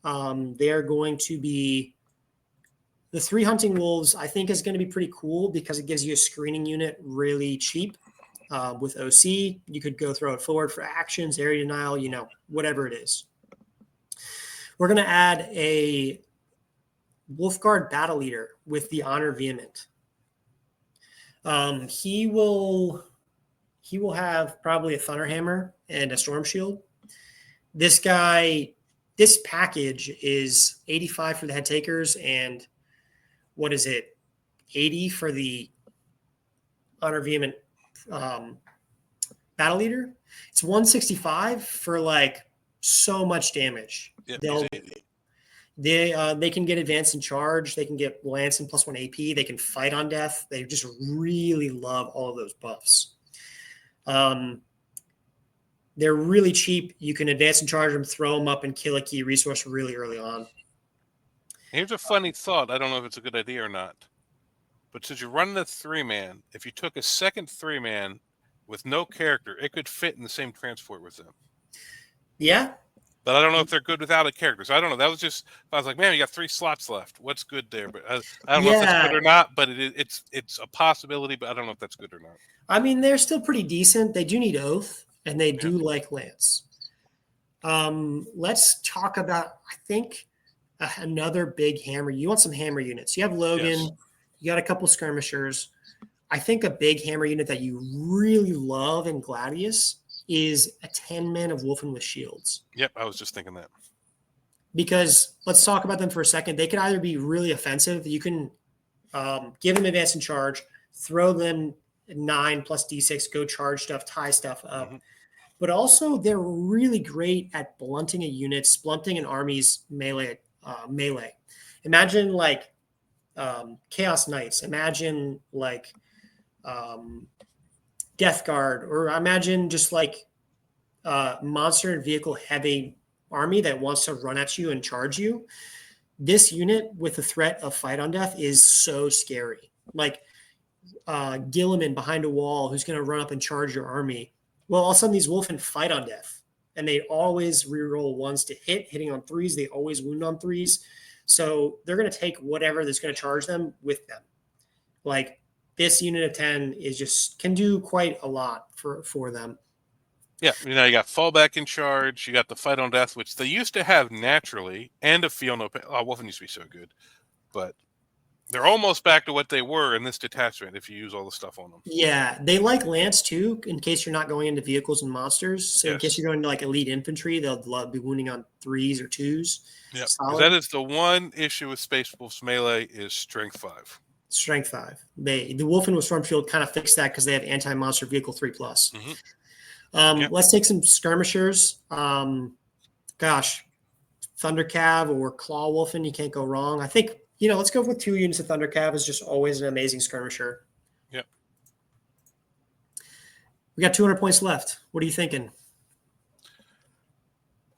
They are going to be the 3 hunting wolves. I think is going to be pretty cool because it gives you a screening unit really cheap. With OC, you could go throw it forward for actions, area denial, whatever it is. We're going to add a Wolfguard battle leader with the Honor Vehement. He will have probably a Thunderhammer and a Storm Shield. This package is 85 for the head takers and what is it? 80 for the Honor Vehement battle leader. It's 165 for like so much damage. Yep, they can get advanced and charge. They can get lance and +1 AP. They can fight on death. They just really love all of those buffs. They're really cheap. You can advance and charge them, throw them up, and kill a key resource really early on. Here's a funny thought. I don't know if it's a good idea or not. But since you're running a 3-man, if you took a second 3-man with no character, it could fit in the same transport with them. Yeah. But I don't know if they're good without a character. So I don't know. That was just, I was like, man, you got 3 slots left. What's good there? But I don't know if that's good or not, but it's a possibility, but I don't know if that's good or not. I mean, they're still pretty decent. They do need Oath, and they do like Lance. Let's talk about, I think, another big hammer. You want some hammer units. You have Logan. Yes. You got a couple skirmishers. I think a big hammer unit that you really love in Gladius is a 10-man of Wolfen with shields. Yep, I was just thinking that. Because let's talk about them for a second. They can either be really offensive. You can give them advance and charge, throw them 9 plus D6, go charge stuff, tie stuff up. Mm-hmm. But also they're really great at blunting a unit, blunting an army's melee. Imagine like Chaos Knights. Imagine like Death Guard, or imagine just like monster and vehicle heavy army that wants to run at you and charge you. This unit with the threat of fight on death is so scary. Like Gilliman behind a wall who's going to run up and charge your army. Well, all of a sudden these Wolfen fight on death, and they always reroll 1s to hitting on 3s. They always wound on 3s. So they're going to take whatever that's going to charge them with them. Like this unit of 10 is just can do quite a lot for them. Yeah, you got fallback in charge. You got the fight on death, which they used to have naturally, and a feel no pain. Oh, Wolfen used to be so good, but they're almost back to what they were in this detachment if you use all the stuff on them. Yeah, they like Lance too, in case you're not going into vehicles and monsters. So in case you're going to like elite infantry, they'll be wounding on 3s or 2s. Yeah, that is the one issue with Space Wolf's melee is strength 5. Strength 5. The Wolfen with Stormfield kind of fixed that because they have anti-monster vehicle 3+. Mm-hmm. Let's take some skirmishers. Thunder Cav or Claw Wolfen, you can't go wrong. I think, let's go with 2 units of Thunder Cav is just always an amazing skirmisher. Yep. We got 200 points left. What are you thinking?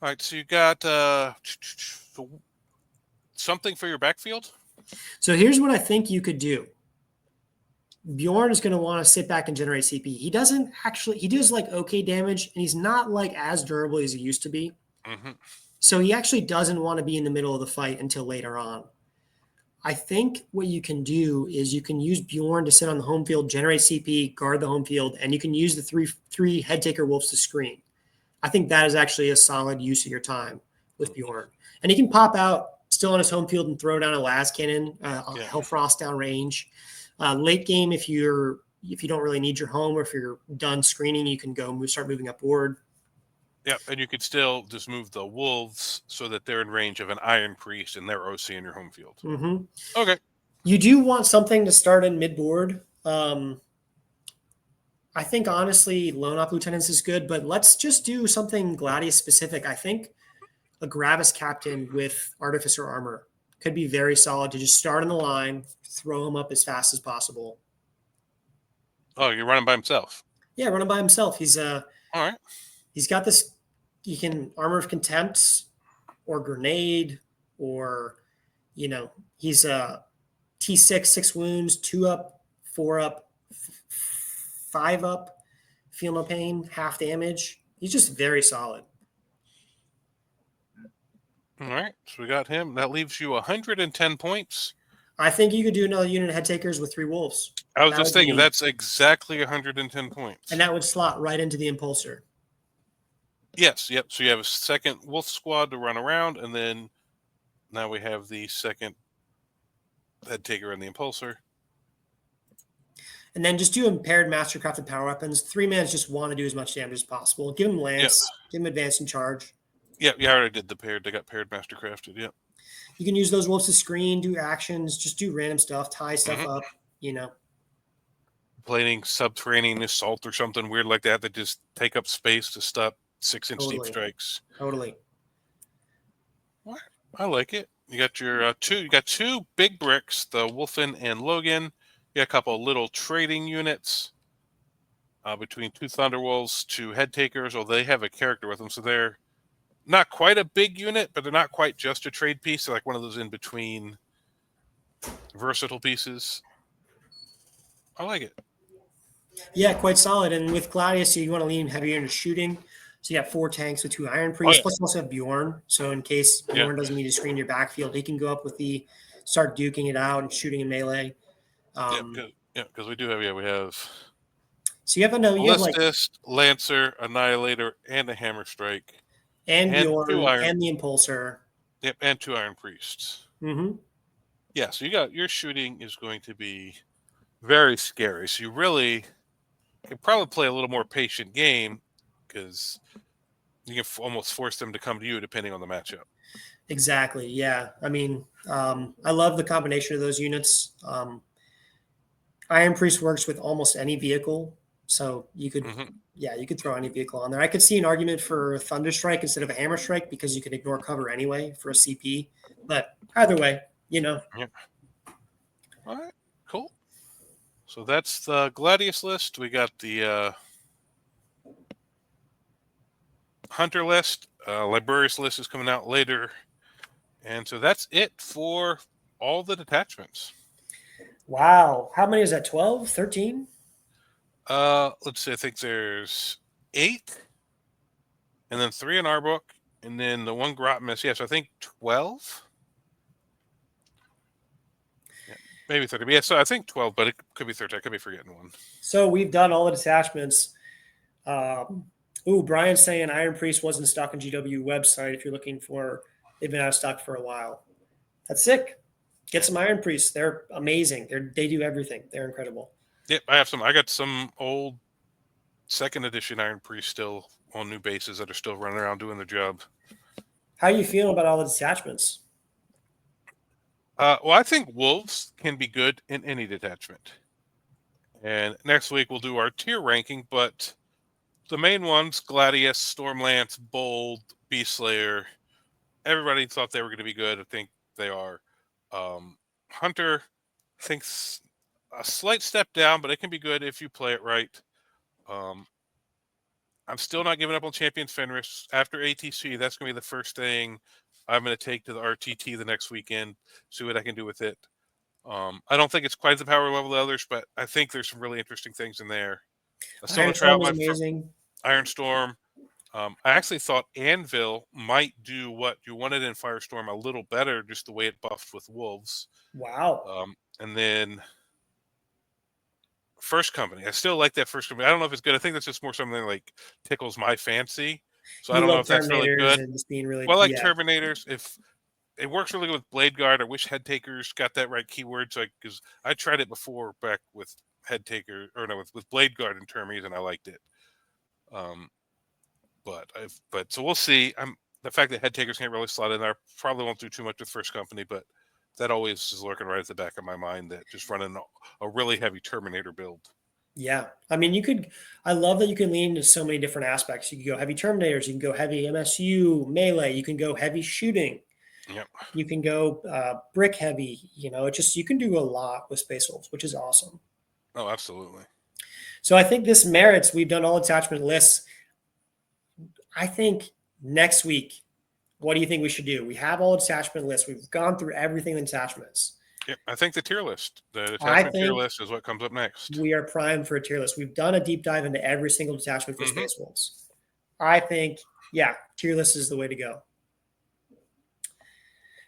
All right, so you got something for your backfield? So here's what I think you could do. Bjorn is going to want to sit back and generate CP. He does like okay damage, and he's not like as durable as he used to be. Mm-hmm. So he actually doesn't want to be in the middle of the fight until later on. I think what you can do is you can use Bjorn to sit on the home field, generate CP, guard the home field, and you can use the three head taker wolves to screen. I think that is actually a solid use of your time with Bjorn. And he can pop out still on his home field and throw down a las cannon, Helfrost down range. Late game, if you don't really need your home or if you're done screening, you can go start moving up board. Yeah, and you could still just move the wolves so that they're in range of an Iron Priest and their OC in your home field. Mm-hmm. Okay. You do want something to start in mid-board. I think, honestly, Lone Op Lieutenants is good, but let's just do something Gladius specific. I think a Gravis Captain with Artificer Armor could be very solid to just start on the line, throw him up as fast as possible. Oh, you're running by himself? Yeah, running by himself. He's all right. He's got this. You can Armor of Contempt or Grenade, or he's a T6, 6 wounds, 2 up, 4 up, 5 up, feel no pain, half damage. He's just very solid. All right, so we got him. That leaves you 110 points. I think you could do another unit of head takers with 3 wolves. I was just thinking that's exactly 110 points. And that would slot right into the Impulsor. Yes, yep. So you have a second wolf squad to run around, and then now we have the second head taker and the Impulsor. And then just do impaired mastercrafted power weapons. 3-mans just want to do as much damage as possible. Give them Lance, give them advance and charge. Yeah, I already did the paired. They got paired mastercrafted, yep. You can use those wolves to screen, do actions, just do random stuff, tie stuff up, Plating subterranean assault or something weird like that just take up space to stop 6-inch deep strikes. Totally. I like it. You got your two big bricks, the Wolfen and Logan. You got a couple of little trading units between 2 Thunderwolves, 2 head takers, although they have a character with them, so they're not quite a big unit, but they're not quite just a trade piece. They're like one of those in between versatile pieces. I like it. Yeah, quite solid. And with Gladius, you want to lean heavier into shooting. So you got 4 tanks with 2 Iron Oh, Priests. yeah. Plus you also have Bjorn. So in case Bjorn doesn't need to screen your backfield, he can go up with start duking it out and shooting in melee. Because we do have we have. So you have Ballistus, Lancer, Annihilator, and a Hammer Strike. And Bjorn and the Impulsor. Yep, and 2 Iron Priests. Mm-hmm. Yeah, so your shooting is going to be very scary. So you really can probably play a little more patient game because you can almost force them to come to you depending on the matchup. Exactly. Yeah. I mean, I love the combination of those units. Iron Priest works with almost any vehicle, so you could, you could throw any vehicle on there. I could see an argument for Thunder Strike instead of a Hammer Strike because you can ignore cover anyway for a CP. But either way, Yeah. All right. Cool. So that's the Gladius list. We got the Hunter list. Librarius list is coming out later. And so that's it for all the detachments. Wow. How many is that? 12? 13? Let's see. I think there's 8. And then 3 in our book. And then the 1 Grot miss. Yes, I think 12. Yeah, maybe 30. But yeah, so I think 12, but it could be 13. I could be forgetting one. So we've done all the detachments. Brian's saying Iron Priest wasn't stock on GW website if you're looking for. They've been out of stock for a while. That's sick. Get some Iron Priests. They're amazing. They do everything. They're incredible. Yep, I have some. I got some old 2nd edition Iron Priests still on new bases that are still running around doing the job. How are you feeling about all the detachments? Well, I think Wolves can be good in any detachment. And next week we'll do our tier ranking, but the main ones, Gladius, Stormlance, Bold, Beastslayer, everybody thought they were going to be good. I think they are. Hunter thinks a slight step down, but it can be good if you play it right. I'm still not giving up on Champion Fenrir. After ATC, that's going to be the first thing I'm going to take to the RTT the next weekend, see what I can do with it. I don't think it's quite the power level of the others, but I think there's some really interesting things in there. Ironstorm is amazing. Ironstorm. I actually thought Anvil might do what you wanted in Firestorm a little better, just the way it buffed with Wolves. Wow. And then First Company. I still like that First Company. I don't know if it's good. I think that's just more something like tickles my fancy. So I don't know if that's really good. And just being really, well, I like Terminators. If it works really good with Blade Guard, I wish Head Takers got that right keyword. So because I tried it before back with Head Taker, or no, with Blade Guard and Termies, and I liked it. But so we'll see. The fact that Head Takers can't really slot in there, probably won't do too much with First Company, but that always is lurking right at the back of my mind that just running a really heavy Terminator build. Yeah. I mean, I love that you can lean into so many different aspects. You can go heavy Terminators, you can go heavy MSU, melee, you can go heavy shooting. Yep. You can go brick heavy, you can do a lot with Space Wolves, which is awesome. Oh, absolutely. So I think this merits, we've done all attachment lists. I think next week, what do you think we should do? We have all attachment lists. We've gone through everything in attachments. Yep, I think the tier list, the attachment tier list is what comes up next. We are primed for a tier list. We've done a deep dive into every single detachment for Space Wolves. I think, tier list is the way to go.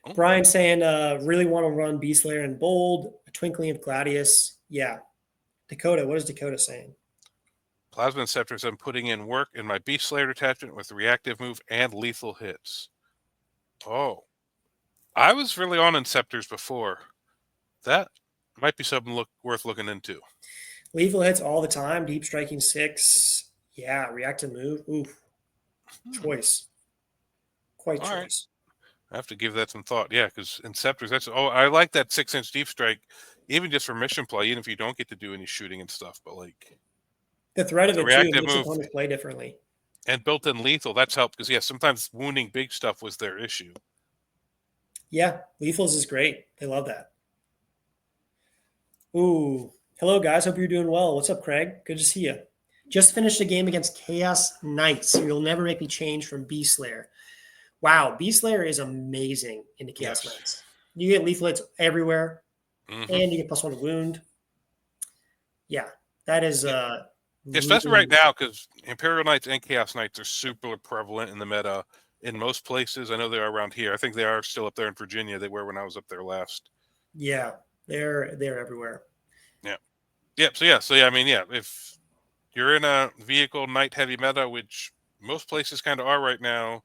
Oh. Brian saying, really want to run Beastslayer and Bold, a Twinkling of Gladius. Yeah. Dakota, what is Dakota saying? Plasma Inceptors, I'm putting in work in my Beastslayer detachment with reactive move and lethal hits. Oh. I was really on Inceptors before. That might be something worth looking into. Lethal hits all the time. Deep striking 6. Yeah, reactive move. Oof. Choice. Quite all choice. Right. I have to give that some thought. Yeah, because Inceptors, I like that 6-inch deep strike, even just for mission play, even if you don't get to do any shooting and stuff. But like the threat of it too makes opponents play differently. And built-in lethal, that's helped because sometimes wounding big stuff was their issue. Yeah, lethals is great. They love that. Ooh, hello guys. Hope you're doing well. What's up, Craig? Good to see you. Just finished a game against Chaos Knights. You'll never make me change from Beastslayer. Wow, Beastslayer is amazing into Chaos Knights. You get lethal hits everywhere, and you get +1 to wound. Yeah, that is Especially right now, because Imperial Knights and Chaos Knights are super prevalent in the meta in most places. I know they are around here. I think they are still up there in Virginia. They were when I was up there last. Yeah, they're everywhere. Yeah. Yep. So yeah. I mean, yeah. If you're in a vehicle knight heavy meta, which most places kind of are right now,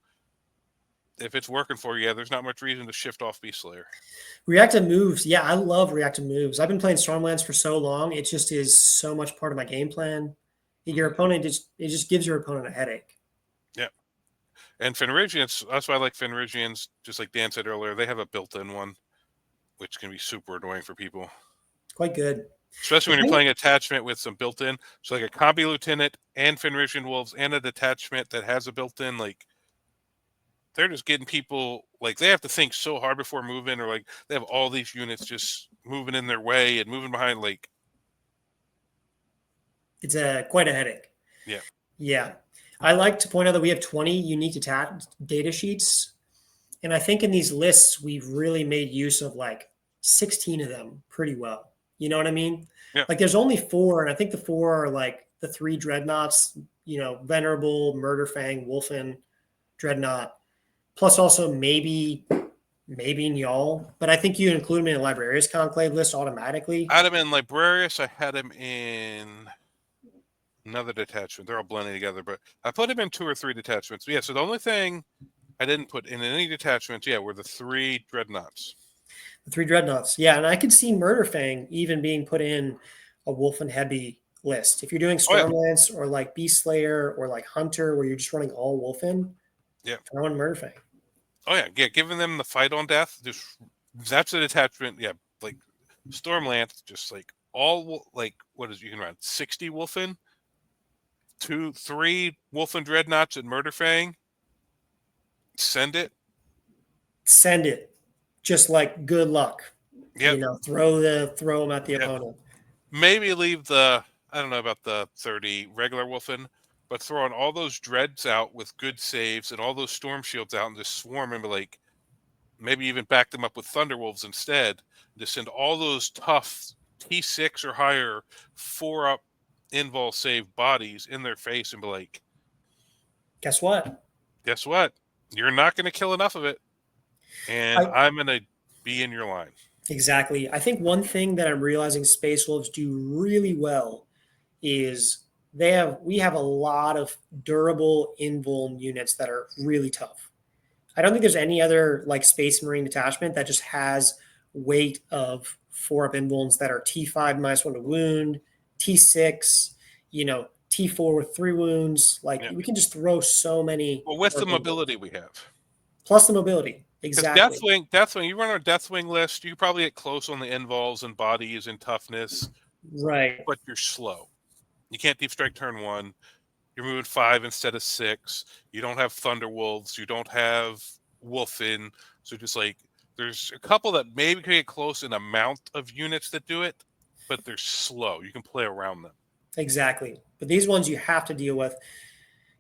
if it's working for you, there's not much reason to shift off Beast Slayer. Reactive moves. Yeah, I love reactive moves. I've been playing Stormlands for so long. It just is so much part of my game plan. Your opponent it just gives your opponent a headache. Yeah. And Fenrisians, that's why I like Fenrisians, just like Dan said earlier, they have a built-in one, which can be super annoying for people. Quite good. Especially when you're playing attachment with some built-in. So like a combi lieutenant and Fenrisian wolves and a detachment that has a built-in, like they're just getting people, like they have to think so hard before moving, or like they have all these units just moving in their way and moving behind, like it's quite a headache. Yeah. Yeah. I like to point out that we have 20 unique data sheets. And I think in these lists, we've really made use of like 16 of them pretty well. You know what I mean? Yeah. Like there's only 4, and I think the 4 are like the 3 dreadnoughts, Venerable, Murderfang, Wolfen, Dreadnought, plus also maybe Njal. But I think you include him in a Librarius Conclave list automatically. I had him in Librarius. I had him in another detachment. They're all blending together, but I put him in 2 or 3 detachments. Yeah, so the only thing I didn't put in any detachments, were the 3 dreadnoughts. The 3 dreadnoughts, yeah, and I could see Murderfang even being put in a Wolf and Heavy list. If you're doing Stormlance or like Beast Slayer or like Hunter, where you're just running all Wolfen, throw in Murderfang. Oh yeah, giving them the fight on death, that's a detachment. Yeah, like Stormlance, just like all like you can run 60 Wolfen, 2, 3 Wolfen dreadnoughts and Murderfang. Send it. Just like good luck. Yep. Throw them at the opponent. Maybe leave I don't know about the 30 regular Wolfen, but throw on all those dreads out with good saves and all those storm shields out and just swarm and like maybe even back them up with Thunderwolves instead. Just send all those tough T6 or higher 4-up invul save bodies in their face and be like, guess what? You're not going to kill enough of it. And I'm going to be in your line. Exactly. I think one thing that I'm realizing Space Wolves do really well is we have a lot of durable invuln units that are really tough. I don't think there's any other like Space Marine detachment that just has weight of 4-up invulns that are T5 -1 to wound, T6, T4 with 3 wounds. Like we can just throw so many. Well, with the mobility we have. Plus the mobility. Exactly. Deathwing, you run our Deathwing list, you probably get close on the invuls and bodies and toughness. Right. But you're slow. You can't deep strike turn 1. You're moving 5 instead of 6. You don't have Thunderwolves. You don't have Wolfen. So just like there's a couple that maybe can get close in amount of units that do it, but they're slow. You can play around them. Exactly. But these ones you have to deal with.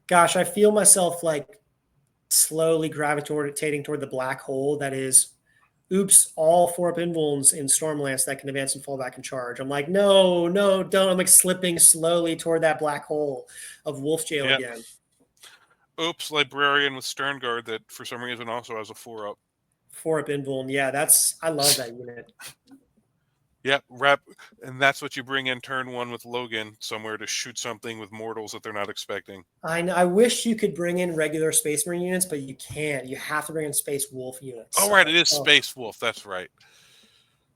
Gosh, I feel myself like slowly gravitating toward the black hole that is, all 4-up invulns in Stormlance that can advance and fall back and charge. I'm like, no, don't. I'm like slipping slowly toward that black hole of Wolf Jail again. Oops, Librarian with Sternguard that for some reason also has a 4-up. 4-up invuln, yeah, I love that unit. Yep, and that's what you bring in turn 1 with Logan somewhere to shoot something with mortals that they're not expecting. I wish you could bring in regular Space Marine units, but you can't. You have to bring in Space Wolf units. Oh, right, it is Space Wolf. That's right.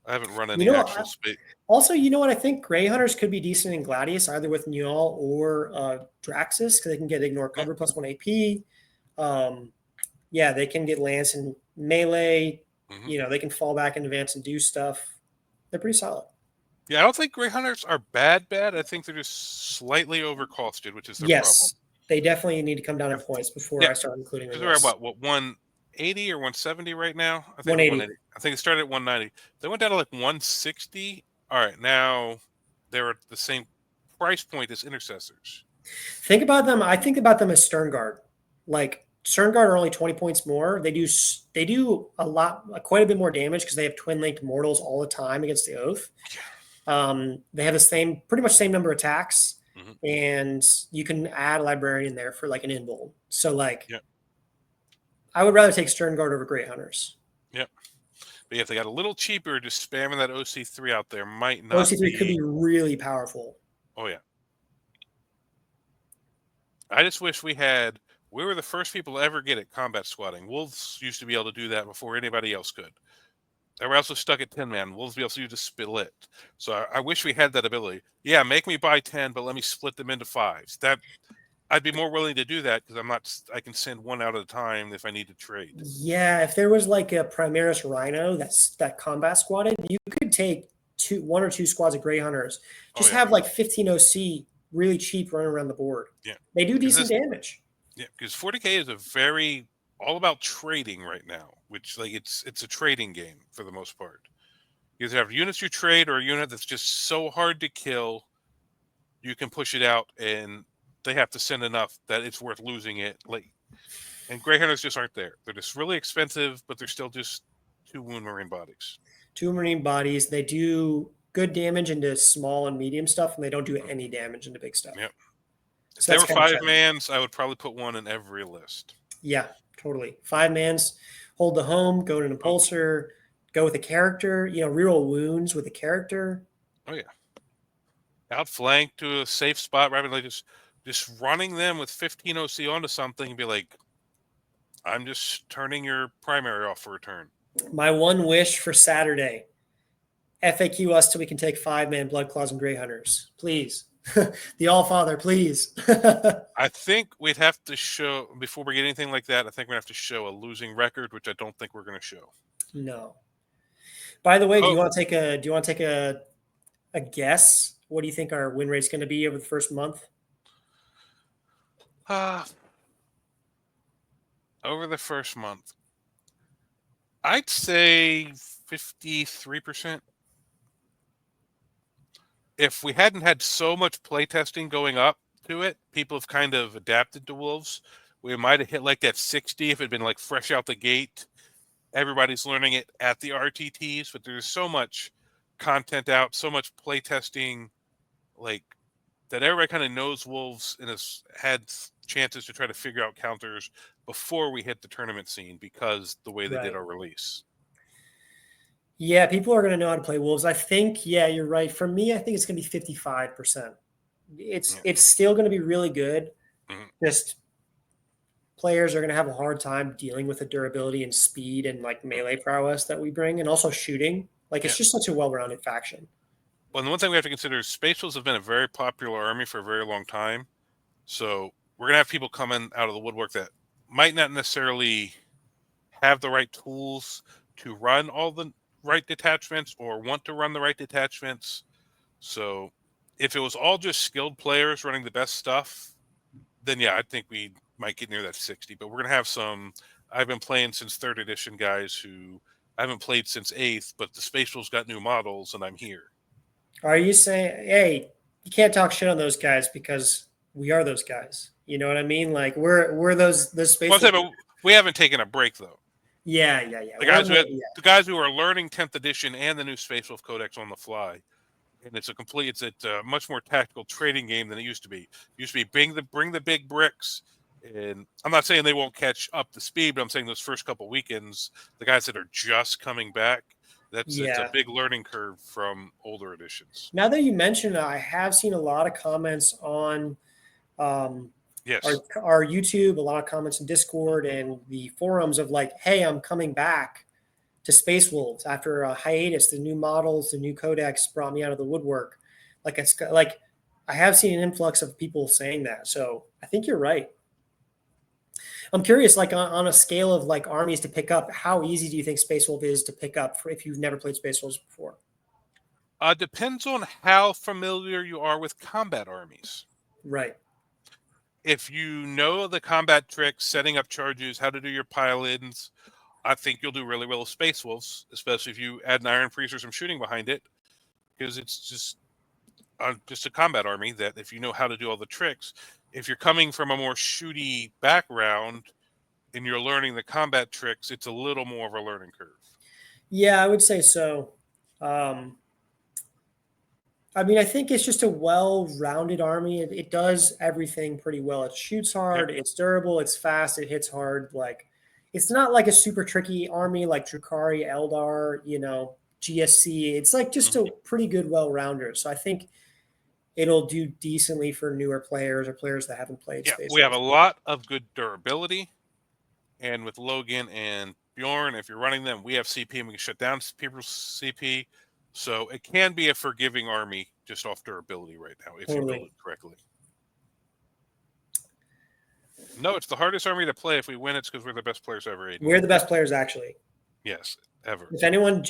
I haven't run any actual space. Also, you know what? I think Grey Hunters could be decent in Gladius, either with Njal or Draxus, because they can get Ignore Cover plus 1 AP. They can get Lance and Melee. Mm-hmm. They can fall back in advance and do stuff. They're pretty solid. Yeah, I don't think Grey Hunters are bad. I think they're just slightly overcosted, which is their problem. Yes, they definitely need to come down in points before I start including them. They're at what 180 or 170 right now? I think 180. I think it started at 190. They went down to like 160. All right, now they're at the same price point as Intercessors. Think about them. I think about them as Sternguard. Like Sternguard are only 20 points more. They do quite a bit more damage because they have twin-linked mortals all the time against the Oath. They have pretty much same number of attacks. and you can add a librarian there for like an invul. So like, Yep. I would rather take Stern Guard over Great Hunters. Yep. But if they got a little cheaper, just spamming that OC3 out there might not OC3 could be really powerful. Oh, yeah. I just wish we were the first people to ever get it, combat squatting. Wolves used to be able to do that before anybody else could. They were also stuck at 10-man. Wolves be able to use a split. So I wish we had that ability. Yeah, make me buy 10, but let me split them into 5s. I'd be more willing to do that because I can send one out at a time if I need to trade. Yeah, if there was like a Primaris Rhino that combat squatted, you could take one or two squads of Grey Hunters. Just have like 15 OC really cheap running around the board. Yeah. They do decent damage. Yeah, because 40K is all about trading right now, which like it's a trading game for the most part. You either have units you trade or a unit that's just so hard to kill, you can push it out and they have to send enough that it's worth losing it late. And Grey Hunters just aren't there. They're just really expensive, but they're still just 2 Wound Marine bodies. 2 Marine bodies. They do good damage into small and medium stuff, and they don't do any damage into big stuff. Yep. So if they were 5-mans, I would probably put one in every list. Yeah, totally. 5-mans, hold the home, go to an Impulsor, go with a character, reroll wounds with a character. Oh, yeah. Outflank to a safe spot rather than just running them with 15 OC onto something and be like, I'm just turning your primary off for a turn. My one wish for Saturday, FAQ us till we can take 5-man Blood Claws and Grey Hunters. Please. The Allfather, please. I think we'd have to show, before we get anything like that, I think we have to show a losing record, which I don't think we're going to show. No. By the way, do you want to take a guess? What do you think our win rate's going to be over the first month? Over the first month, I'd say 53%. If we hadn't had so much playtesting going up to it, people have kind of adapted to Wolves. We might have hit like that 60 if it had been like fresh out the gate. Everybody's learning it at the RTTs, but there's so much content out, so much playtesting, like that everybody kind of knows Wolves and has had chances to try to figure out counters before we hit the tournament scene because the way they did our release. Yeah, people are going to know how to play Wolves. I think, yeah, you're right. For me, I think it's going to be 55%. It's still going to be really good. Just players are going to have a hard time dealing with the durability and speed and like melee prowess that we bring, and also shooting. Like it's just such a well-rounded faction. Well, the one thing we have to consider is Space Wolves have been a very popular army for a very long time. So we're going to have people coming out of the woodwork that might not necessarily have the right tools to run all the right detachments or want to run the right detachments. So if it was all just skilled players running the best stuff, then yeah, I think we might get near that 60. But we're going to have some, I've been playing since 3rd edition guys who I haven't played since 8th, but the Space Wolves got new models and I'm here. Are you saying, hey, you can't talk shit on those guys because we are those guys? You know what I mean? Like we're those Space Wolves. But we haven't taken a break though. Yeah. The guys who are learning 10th edition and the new Space Wolf Codex on the fly, and it's a much more tactical trading game than it used to be. It used to be bring the big bricks, and I'm not saying they won't catch up to speed, but I'm saying those first couple weekends, the guys that are just coming back, it's a big learning curve from older editions. Now that you mention it, I have seen a lot of comments on our YouTube, a lot of comments in Discord and the forums of like, hey, I'm coming back to Space Wolves after a hiatus. The new models, the new codex brought me out of the woodwork. Like it's like I have seen an influx of people saying that. So I think you're right. I'm curious, like on a scale of like armies to pick up, how easy do you think Space Wolf is to pick up if you've never played Space Wolves before? Depends on how familiar you are with combat armies. Right. If you know the combat tricks, setting up charges, how to do your pile-ins, I think you'll do really well with Space Wolves, especially if you add an Iron Freeze or some shooting behind it, because it's just a combat army that if you know how to do all the tricks, if you're coming from a more shooty background and you're learning the combat tricks, it's a little more of a learning curve. Yeah, I would say so. I mean, I think it's just a well-rounded army. It does everything pretty well. It shoots hard, it's durable, it's fast, it hits hard. Like, it's not like a super tricky army like Drukhari, Eldar, GSC. It's like just a pretty good well-rounder. So I think it'll do decently for newer players or players that haven't played Space we have a Wolves. lot of good durability, and with Logan and Bjorn, if you're running them, we have CP and we can shut down people's CP. So it can be a forgiving army just off durability right now if you build it correctly. No, it's the hardest army to play. If we win, it's because we're the best players ever. Aiden. We're the best players, actually. Yes, ever. If anyone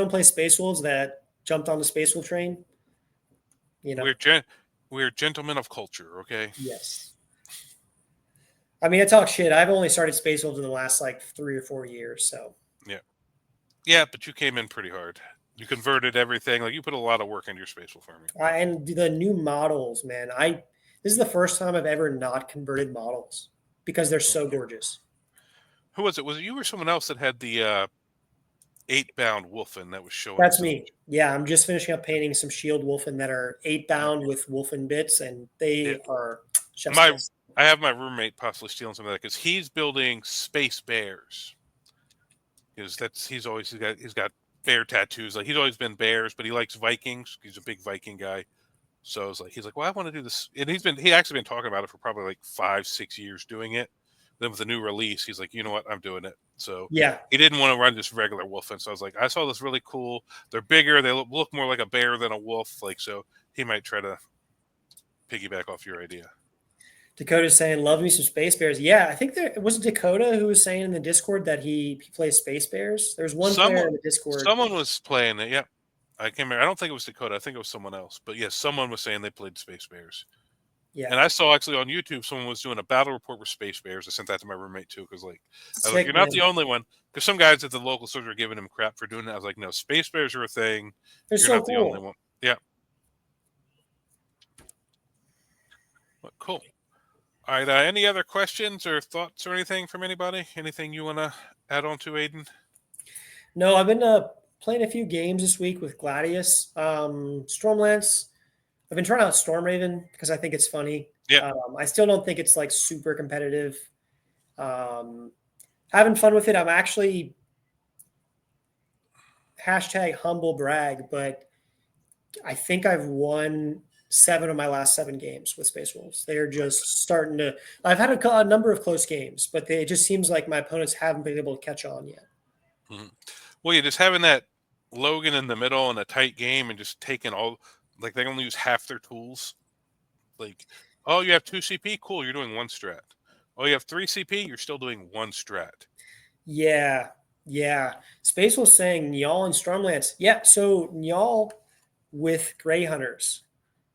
plays Space Wolves that jumped on the Space Wolf train, we're gentlemen of culture, okay? Yes. I mean, I talk shit. I've only started Space Wolves in the last 3 or 4 years, so. Yeah, but you came in pretty hard. You converted everything. Like, you put a lot of work into your Space Wolf army. And the new models, man. This is the first time I've ever not converted models because they're so gorgeous. Who was it? Was it you or someone else that had the 8-bound Wolfen that was showing? That's me. Yeah, I'm just finishing up painting some Shield Wolfen that are 8-bound with Wolfen bits, and they are just I have my roommate possibly stealing some of that because he's building Space Bears. Because he's got bear tattoos. Like, he's always been bears, but he likes Vikings. He's a big Viking guy. So he's like, well, I want to do this. And he actually been talking about it for probably 5-6 years doing it. Then with the new release, he's like, you know what, I'm doing it. So yeah, he didn't want to run just regular Wolfen. So I was like, I saw this really cool. They're bigger. They look more like a bear than a wolf. So he might try to piggyback off your idea. Dakota's saying, love me some Space Bears. Yeah, I think there was Dakota who was saying in the Discord that he plays Space Bears. There's one player in the Discord. Someone was playing it. Yep. I can't remember. I don't think it was Dakota. I think it was someone else. But yes, someone was saying they played Space Bears. Yeah. And I saw actually on YouTube someone was doing a battle report with Space Bears. I sent that to my roommate too because you're not the only one. Because some guys at the local stores were giving him crap for doing that. I was like, no, Space Bears are a thing. They're you're so not cool. the only one. Yeah. Well, cool. All right. Any other questions or thoughts or anything from anybody? Anything you want to add on to, Aiden? No, I've been playing a few games this week with Gladius. Stormlance. I've been trying out Stormraven because I think it's funny. Yeah. I still don't think it's super competitive. Having fun with it. I'm actually #humble brag, but I think I've won 7 of my last 7 games with Space Wolves. They're just starting to. I've had a number of close games, but it just seems like my opponents haven't been able to catch on yet. Mm-hmm. Well, just having that Logan in the middle in a tight game and just taking all. They only use half their tools. Oh, you have 2 CP? Cool, you're doing 1 strat. Oh, you have 3 CP? You're still doing 1 strat. Yeah. Space was saying Nyal and Stormlance. Yeah, so Nyal with Grey Hunters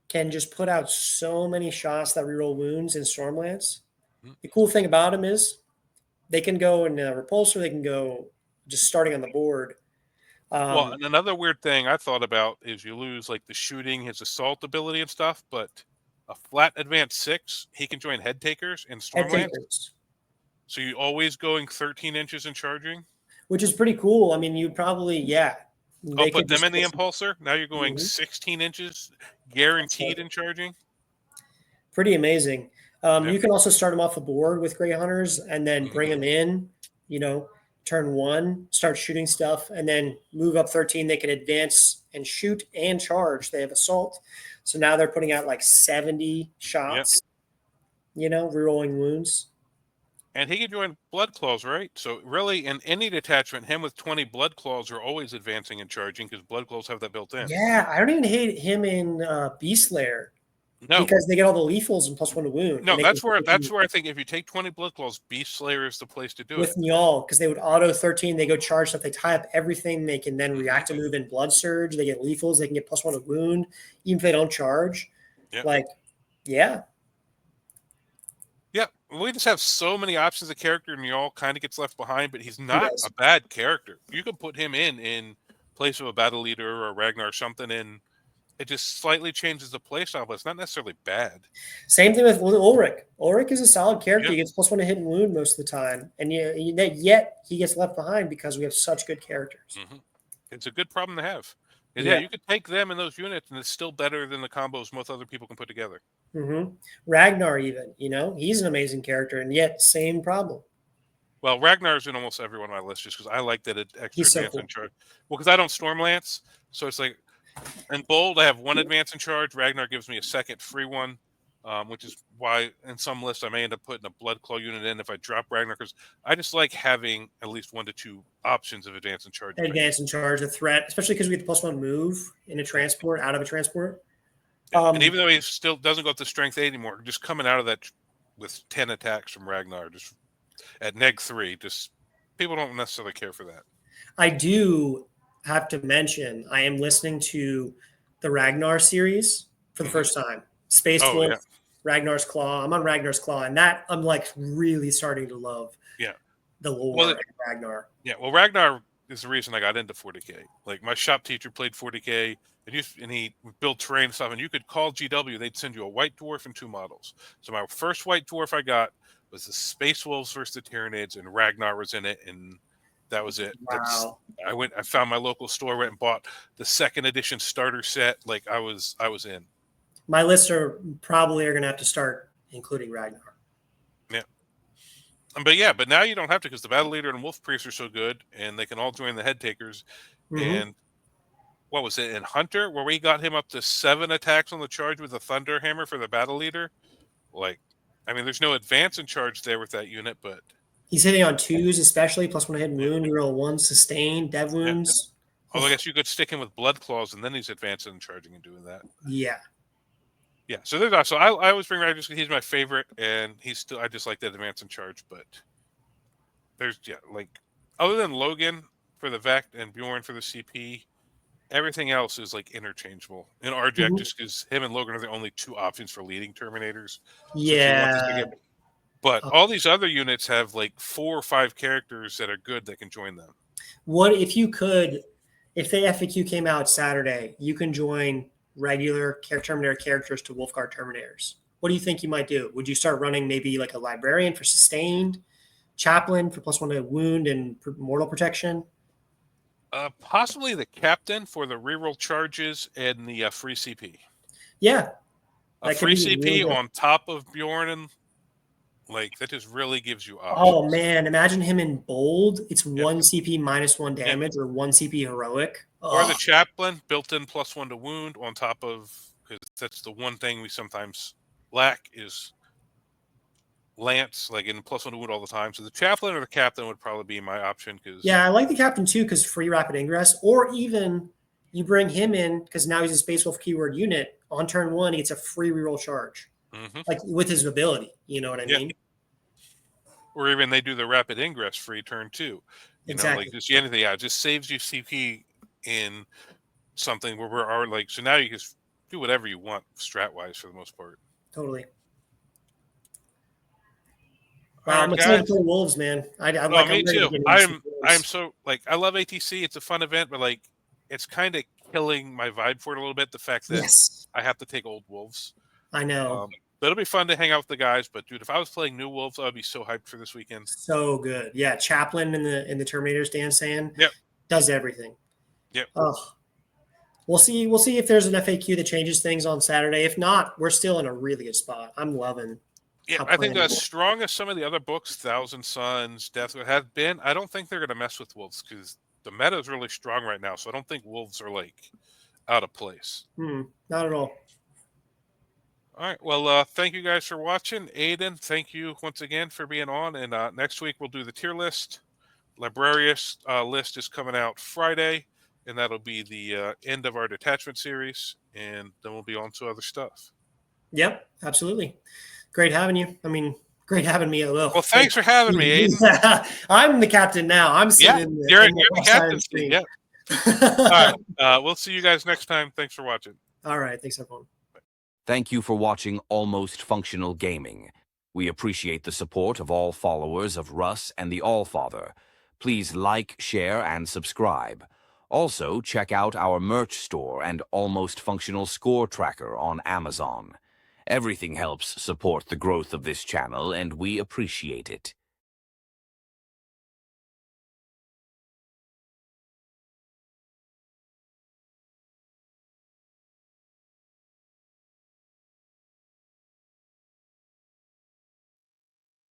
can just put out so many shots that reroll wounds in Stormlance. Mm-hmm. The cool thing about them is they can go in a repulsor, they can go just starting on the board. Well, and another weird thing I thought about is you lose the shooting, his assault ability and stuff, but a flat advance 6, he can join head takers and Stormlance. So you always going 13 inches and charging, which is pretty cool. I mean, you probably put them in the Impulsor. Now you're going 16 inches guaranteed in charging. Pretty amazing. You can also start them off the board with Grey Hunters and then bring them in. Turn 1, start shooting stuff, and then move up 13. They can advance and shoot and charge. They have assault. So now they're putting out 70 shots, rerolling wounds. And he can join Blood Claws, right? So really, in any detachment, him with 20 Blood Claws are always advancing and charging because Blood Claws have that built in. Yeah, I don't even hate him in Beast Lair. No, because they get all the lethals and +1 to wound. No, that's where I think if you take 20 Blood Claws, Beast Slayer is the place to do with it. With Nyal, because they would auto 13, they go charge stuff, they tie up everything, they can then react to move in Blood Surge, they get lethals, they can get +1 to wound, even if they don't charge. Yep. Yeah. Yeah, we just have so many options of character, and Nyal kind of gets left behind, but he's not a bad character. You can put him in place of a battle leader or Ragnar or something, and it just slightly changes the playstyle, but it's not necessarily bad. Same thing with Ulrich. Ulrich is a solid character. He gets +1 to hit and wound most of the time. And yet he gets left behind because we have such good characters. Mm-hmm. It's a good problem to have. And yeah, you could take them and those units, and it's still better than the combos most other people can put together. Ragnar, even, he's an amazing character, and yet same problem. Well, Ragnar's in almost every one of my lists just because I like that it extra He's so advance cool. in charge. Well, because I don't Stormlance, so it's like in bold I have 1 advance in charge. Ragnar gives me a second free one, which is why in some lists I may end up putting a Bloodclaw unit in if I drop Ragnar, because I just like having at least 1 to 2 options of advance in charge. Advance in charge, a threat, especially because we get the +1 move in a transport, out of a transport. And even though he still doesn't go up to strength 8 anymore, just coming out of that with 10 attacks from Ragnar, just at -3, just people don't necessarily care for that. I do have to mention, I am listening to the Ragnar series for the first time. Space Wolf, Ragnar's Claw. I'm on Ragnar's Claw, and that I'm like really starting to love. The lore of Ragnar. Yeah, well, Ragnar is the reason I got into 40K. Like my shop teacher played 40K, and he built terrain stuff, and you could call GW. They'd send you a white dwarf and 2 models. So my first white dwarf I got was the Space Wolves versus the Tyranids, and Ragnar was in it, and that was it. Wow. I found my local store, went and bought the 2nd edition starter set. Like I was in. My lists are probably going to have to start including Ragnar. But now you don't have to, because the Battle Leader and Wolf Priest are so good, and they can all join the Head Takers. And what was it in Hunter, where we got him up to 7 attacks on the charge with a Thunder Hammer for the Battle Leader? Like, I mean, there's no advance in charge there with that unit, but he's hitting on 2s, especially +1 hit wound. You roll 1 sustain, dev wounds. Although I guess you could stick him with Blood Claws, and then he's advancing and charging and doing that. Yeah, so there's that. So I always bring Ragnar just because he's my favorite, and I just like that advance in charge. But there's like other than Logan for the Vect and Bjorn for the CP, everything else is like interchangeable. And Arjac, just because him and Logan are the only 2 options for leading Terminators. But all these other units have like 4 or 5 characters that are good that can join them. What if you could, if the FAQ came out Saturday, you can join regular Terminator characters to Wolfguard Terminators? What do you think you might do? Would you start running maybe like a Librarian for sustained, Chaplain for +1 to wound and mortal protection? Possibly the Captain for the reroll charges and the free CP. Yeah. A free CP really on top of Bjorn, and like that just really gives you options. Oh man, imagine him in bold. It's 1 CP -1 damage or 1 CP heroic. Or the Chaplain built in +1 to wound on top of, because that's the one thing we sometimes lack is Lance, like in +1 to wound all the time. So the Chaplain or the Captain would probably be my option. I like the Captain too, because free rapid ingress, or even you bring him in because now he's a Space Wolf keyword unit. On turn 1, he gets a free reroll charge, like with his ability. You know what I mean? Or even they do the rapid ingress free turn 2. You know, like just anything. Yeah, it just saves you CP in something where we're like. So now you can do whatever you want strat wise for the most part. Totally. Wow, I'm excited to play Wolves, man. Me too. I'm so like, I love ATC. It's a fun event, but like it's kind of killing my vibe for it a little bit. The fact that I have to take old Wolves. I know. But it'll be fun to hang out with the guys. But dude, if I was playing new Wolves, I'd be so hyped for this weekend. So good. Yeah, Chaplain in the Terminators, Dan saying. Does everything. Oh. We'll see if there's an FAQ that changes things on Saturday. If not, we're still in a really good spot. I'm loving. Yeah, I think as strong as some of the other books, Thousand Suns, Death have been, I don't think they're going to mess with Wolves because the meta is really strong right now. So I don't think Wolves are like out of place. Not at all. All right. Well, thank you guys for watching. Aiden, thank you once again for being on. And next week we'll do the tier list. Librarius list is coming out Friday, and that'll be the end of our detachment series. And then we'll be on to other stuff. Yep, absolutely. Great having you. I mean, great having me. Well, thanks for having me, Aiden. I'm the captain now. I'm sitting you're the captain. Yeah. All right. We'll see you guys next time. Thanks for watching. All right. Thanks, everyone. Thank you for watching Almost Functional Gaming. We appreciate the support of all followers of Russ and the Allfather. Please like, share, and subscribe. Also, check out our merch store and Almost Functional Score Tracker on Amazon. Everything helps support the growth of this channel, and we appreciate it.